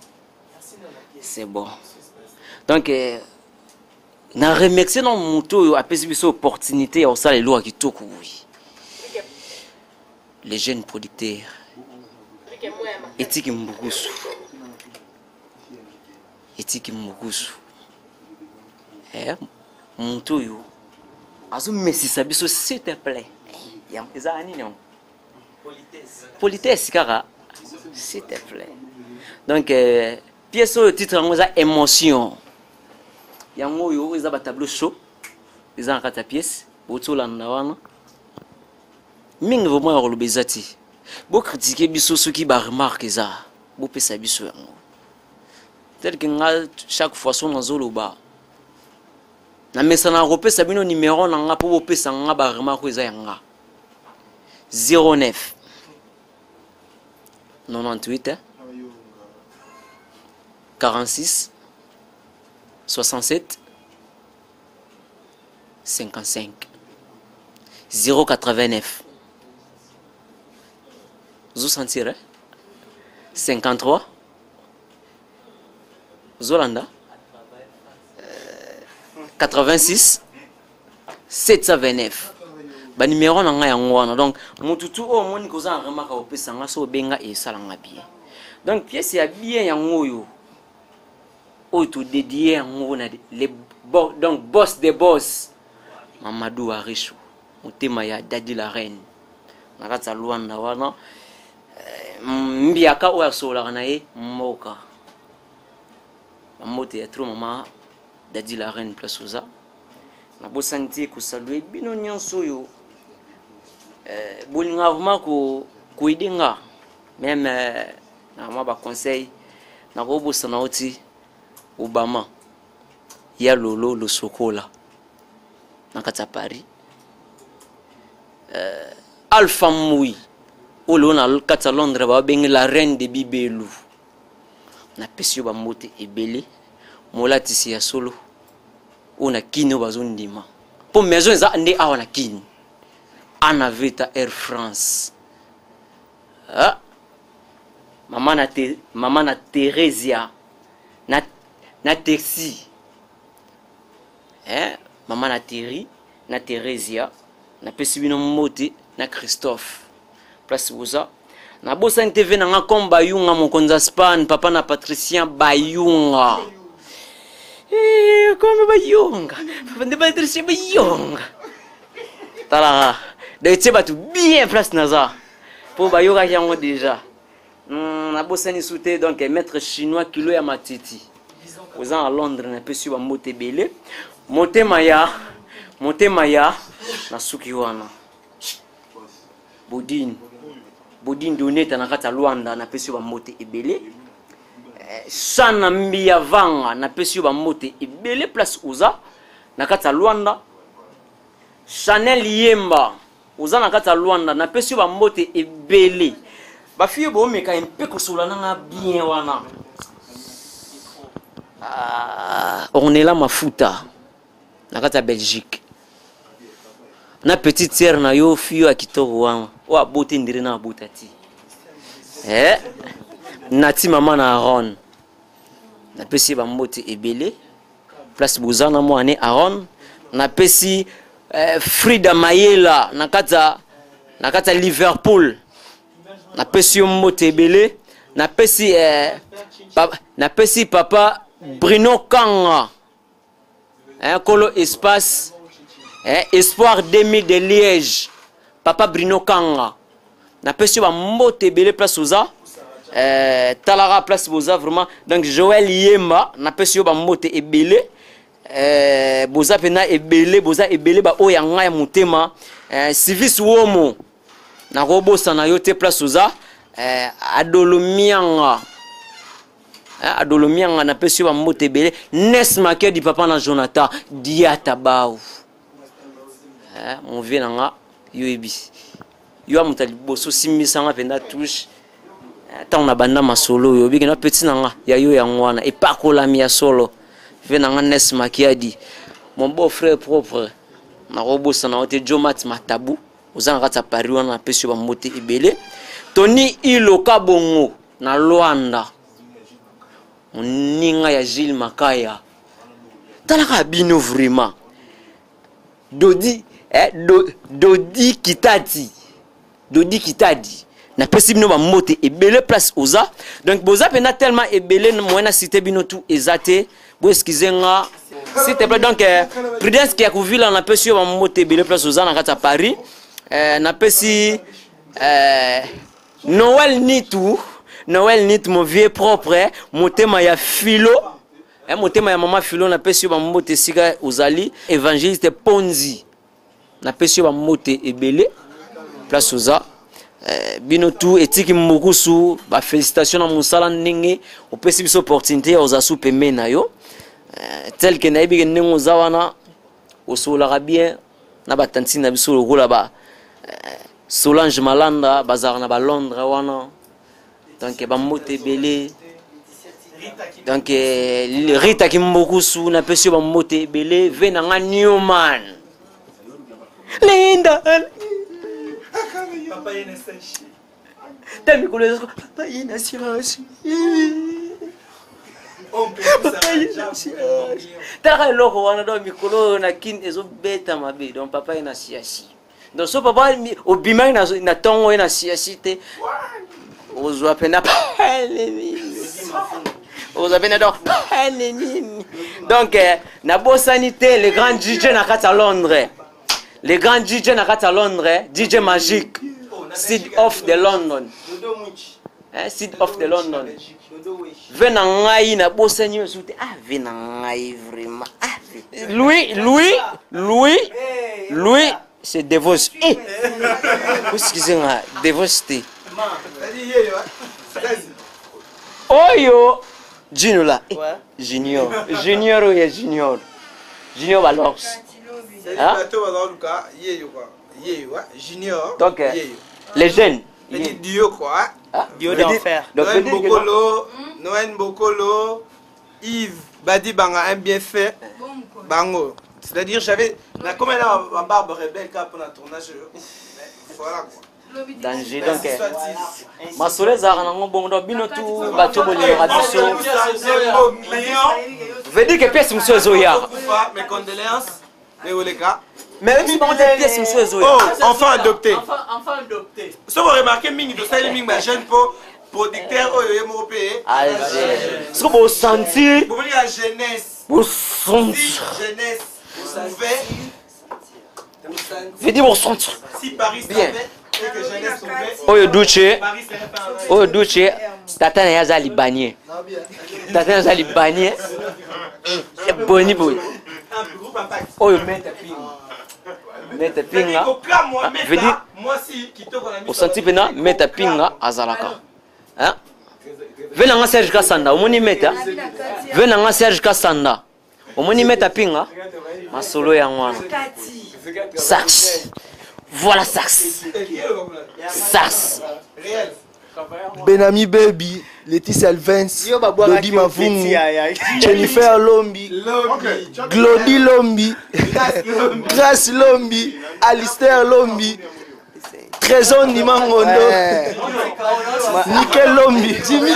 C'est bon. Donc, na remercier dans mon tour à cette opportunité au salle lois qui toque oui. Les jeunes producteurs. Etiki Mbukusu. Etiki Mbukusu. Mon tour azu messi sabiso s'il te plaît. Yam ezani non. Politesse kara. S'il te plaît. Donc pièce au titre en émotion. Yango yo ils ont tableau chaud. Ils ont kata pièce autour na wana. Mingi vraiment le bezati. Bo critiquer biso ceux qui ba remarque ça. Bo pesa biso yango. Tel que chaque fois son nazolo ba. Na mesa na repé sabino numéro na nga po bo pesa nga ba remarque ça yanga. 09 98 46 67 55 089 vous sentirez 53 Zolanda 86 729 ba numéro na nga yango wana donc mututu o moni ko za remarque o pesa nga so benga e sala nga bien donc pièce ya bien yango yo o to dédié yango na les donc boss des boss Mamadou Aricho mutema ya Dadi la reine na kata Luanda wana mbiaka o ya sola na ye moka mamote ya trop mama Dadi la reine place oza na bo santé ko saluer bino nyonso yo bolinga vraiment ko idenga même na ma ba conseil na ko bossa na oti Obama ya lolo lo sokola na kata Paris Alpha Moui olo na kata Londres ba bengi la reine de Bibelu na pesio ba mote ebele molati si ya solo ona kino bazondima po maison za ande awa na kini ana vita Air France mama na Teresia na taxi mama na Thierry na Teresia na pesibino moti na Christophe place boza na bosa TV na nga comme Bayunga Mokonza Span papa na Patricien Bayunga Comme bayonga. Papa ne pas être bayonga. Tala. De tu vas tout bien place naza. Pour bayoga yango déjà. Na bosani souté donc maître chinois kilo ya matiti. Aux à Londres na pe sur moté belé. Moté maya na suki wana. Bodine donné na kata Luanda na pe sur moté ebelé. Sana mbia vanga na pe sur moté ebelé place oza na kata Luanda. Chanel Yemba oza na kata Luanda na pe sur moté ebelé. Ba fille bo meka mpe kosola na bien wana. On est là mafuta na kata Belgique. Na petite sœur na yo fille a kitoko wana. O abote ndire na abotati. Nati maman na Aaron. Na pesi ba mbote ebele. Place bozana mo ane Aaron. Na pesi Frida Mayela na kata Liverpool. Na pesi mbote ebele. Na pesi papa Bruno Kanga. Kolo espace Espoir 2000 de Liège. Papa Bruno Kanga. Na pesi ba mbote ebele place oza. Talara place boza vraiment. Donc Joël Yemba na pesi ba mbote ebele. Boza pena ebele boza ebele ba oya ngaya mutema. Civis womo. Na robo sana yote place oza. Adolomianga. Adolomianga na pesi ba mbote ebele. Nes maké di papa na Jonathan Diata Baou. Mon vieux nanga yoebi. Yo amutali boso simisanga penda touche. Tant na banda masolo yo biki na petit nanga ya yo ya ngwana et pas kolami ya solo. Vieux nanga Nes makiadi. Mon beau frère propre na robosa na ote Jomat Matabu. Ozanga kata Paris wana pesi ba mote ebele. Tony Iloka Bongo na Luanda. Moninga ya Gilles Makaya. Talaka bino vraiment. Dodi Kitati. Na pesi bino ba mote ebele place oza. Donc boza pena tellement ebele moena cité bino tout ezate. Bo excusenga. S'il te plaît donc prudence qui a couvert na pesi ba mote ebele place oza na kata Paris. Na pesi Noël Nitu mon vieux propre motema ya Philo. Motema ya mama Philo na pesi ba mote sika ozali évangéliste Ponzi. Na pesi ba mote ebele place oza. Bino tout etiki mokusu ba félicitations na musala ndenge opesi biso opportunité oza soupe mena yo tel que na ibi ndenge oza wana osola bien na ba tantine na biso lokola ba Solange Malanda bazar na ba Londres wana donc ba mote belé donc Rita Kimbokusu na pesi ba mote belé venanga Newman Linda Papa yena sashi. Tami kulezo papa yena sashi. Papa yena sashi. Tara loko wana do mikolo na kin ezo beta mabe donc papa yena sashi. Donc so papa obima na tongo yena sashi te. Ozwa pena Ozwa pena donc donc na bosanité les grands DJ na kata Londres. Les grands DJ na kata Londres, DJ Magic, Sid of the London. Sid of the London. Venangai na bosani soute. Ah venangai vraiment. Ah Louis c'est Devos. Excusez-moi, Devos te. Oyo Junior là. Junior Valors. Junior. Donc, les jeunes. Dio quoi? Dio d'enfer. Noël Bokolo, Yves Badi Banga, un bienfait. Bango. C'est-à-dire, j'avais. Comme elle a ma barbe rebelle pour un tournage. Voilà quoi. Danger donc ma soeur Zaranango Bondo Binotu Batoboli Rabiso. Veut dire que pièce monsieur Zoya. Mes condoléances. Mais même si on dit pièce monsieur Zoya. Oh, enfant adopté. Enfant adopté. Si vous remarquez, Ming de ça, Ming ma jeune producteur européen. Ce que vous sentez. Vous voyez la jeunesse. Si jeunesse pouvait, Vedi pour sentir. si Paris Bien. savait et que jeunesse pouvait, Oyo Duce, Paris serait pas un Oyo Duce, tata na yaza libanye. Tata na yaza libanye. E boni boy. groupe impact. Oyo meta pinga. Meta pinga. Vedi Moi si qui te connais. osenti pena meta pinga azalaka. Hein? Vena nga Serge Kasanda, omoni meta. Vena nga Serge Kasanda. Omoni meta pinga. Masolo ya ngwana. Sax. Voilà sax. Sax. Benami Baby, Laetitia Alvens, Dodi Mavungu, Jennifer Lombi, Glody Lombi, Grace Lombi, Alistair Lombi, Trésor Nimangondo, Nickel Lombi, Jimmy,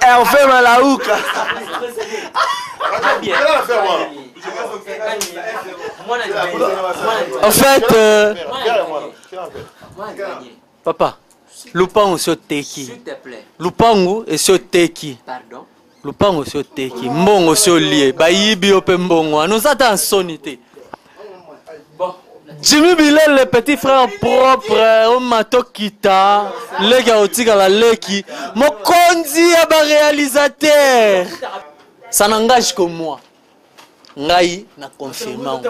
Hervé Malaouka. En fait, papa, lupango sio teki. Lupango sio teki. Pardon. Lupango sio teki. Mbongo sio lie. Bayibi ope mbongo. Nous attend sonité. Jimmy Bilel, le petit frère propre, au mato kita, leki aotika la leki, mokonzi ya ba réalisateur. Ça n'engage que moi. Ngai na confirmant.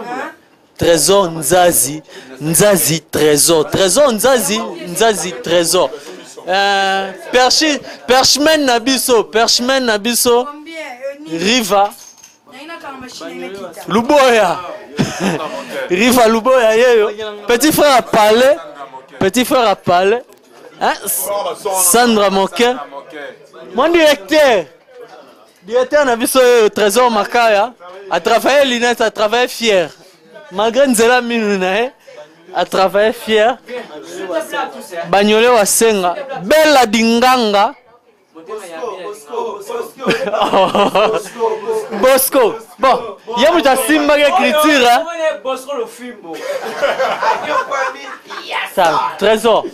Trésor Nzazi, Nzazi Trésor, Trésor Nzazi, Nzazi Trésor. Perchmen Nabiso, Riva, Luboya, Riva Luboya yeyo. Petit frère à Palais, hein? Sandra Moquet, mon directeur Nabiso Trésor Makaya, a travaillé Linette, a travaillé fier. Malgré Nzela Minunae, a travaillé fier. Bagnole Wasenga, Bella Dinganga. Bosco. Bon, il y a mucha simba écriture. Bosco le film. Ça, Trésor.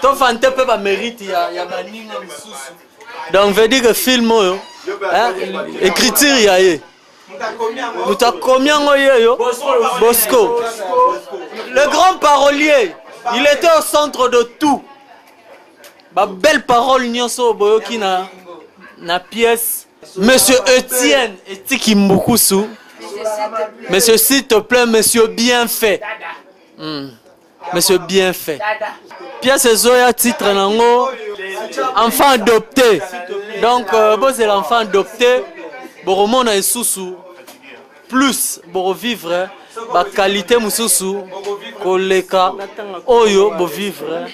Ton fante peut pas mériter, il y a maninga misusu. Donc, veut dire que film, écriture, il y a. Nous t'as combien Bosco. Le grand parolier, il était au centre de tout. Ba belle parole, nyonso boyoki na pièce. Monsieur Etienne Etiki Mbukusu. Monsieur, s'il te plaît, monsieur bien fait. Monsieur bien fait. Pièce Zoya titre nango enfant adopté. Donc c'est l'enfant adopté. Boromon na esusu plus pour vivre ba qualité mususu koleka oyo bo vivre.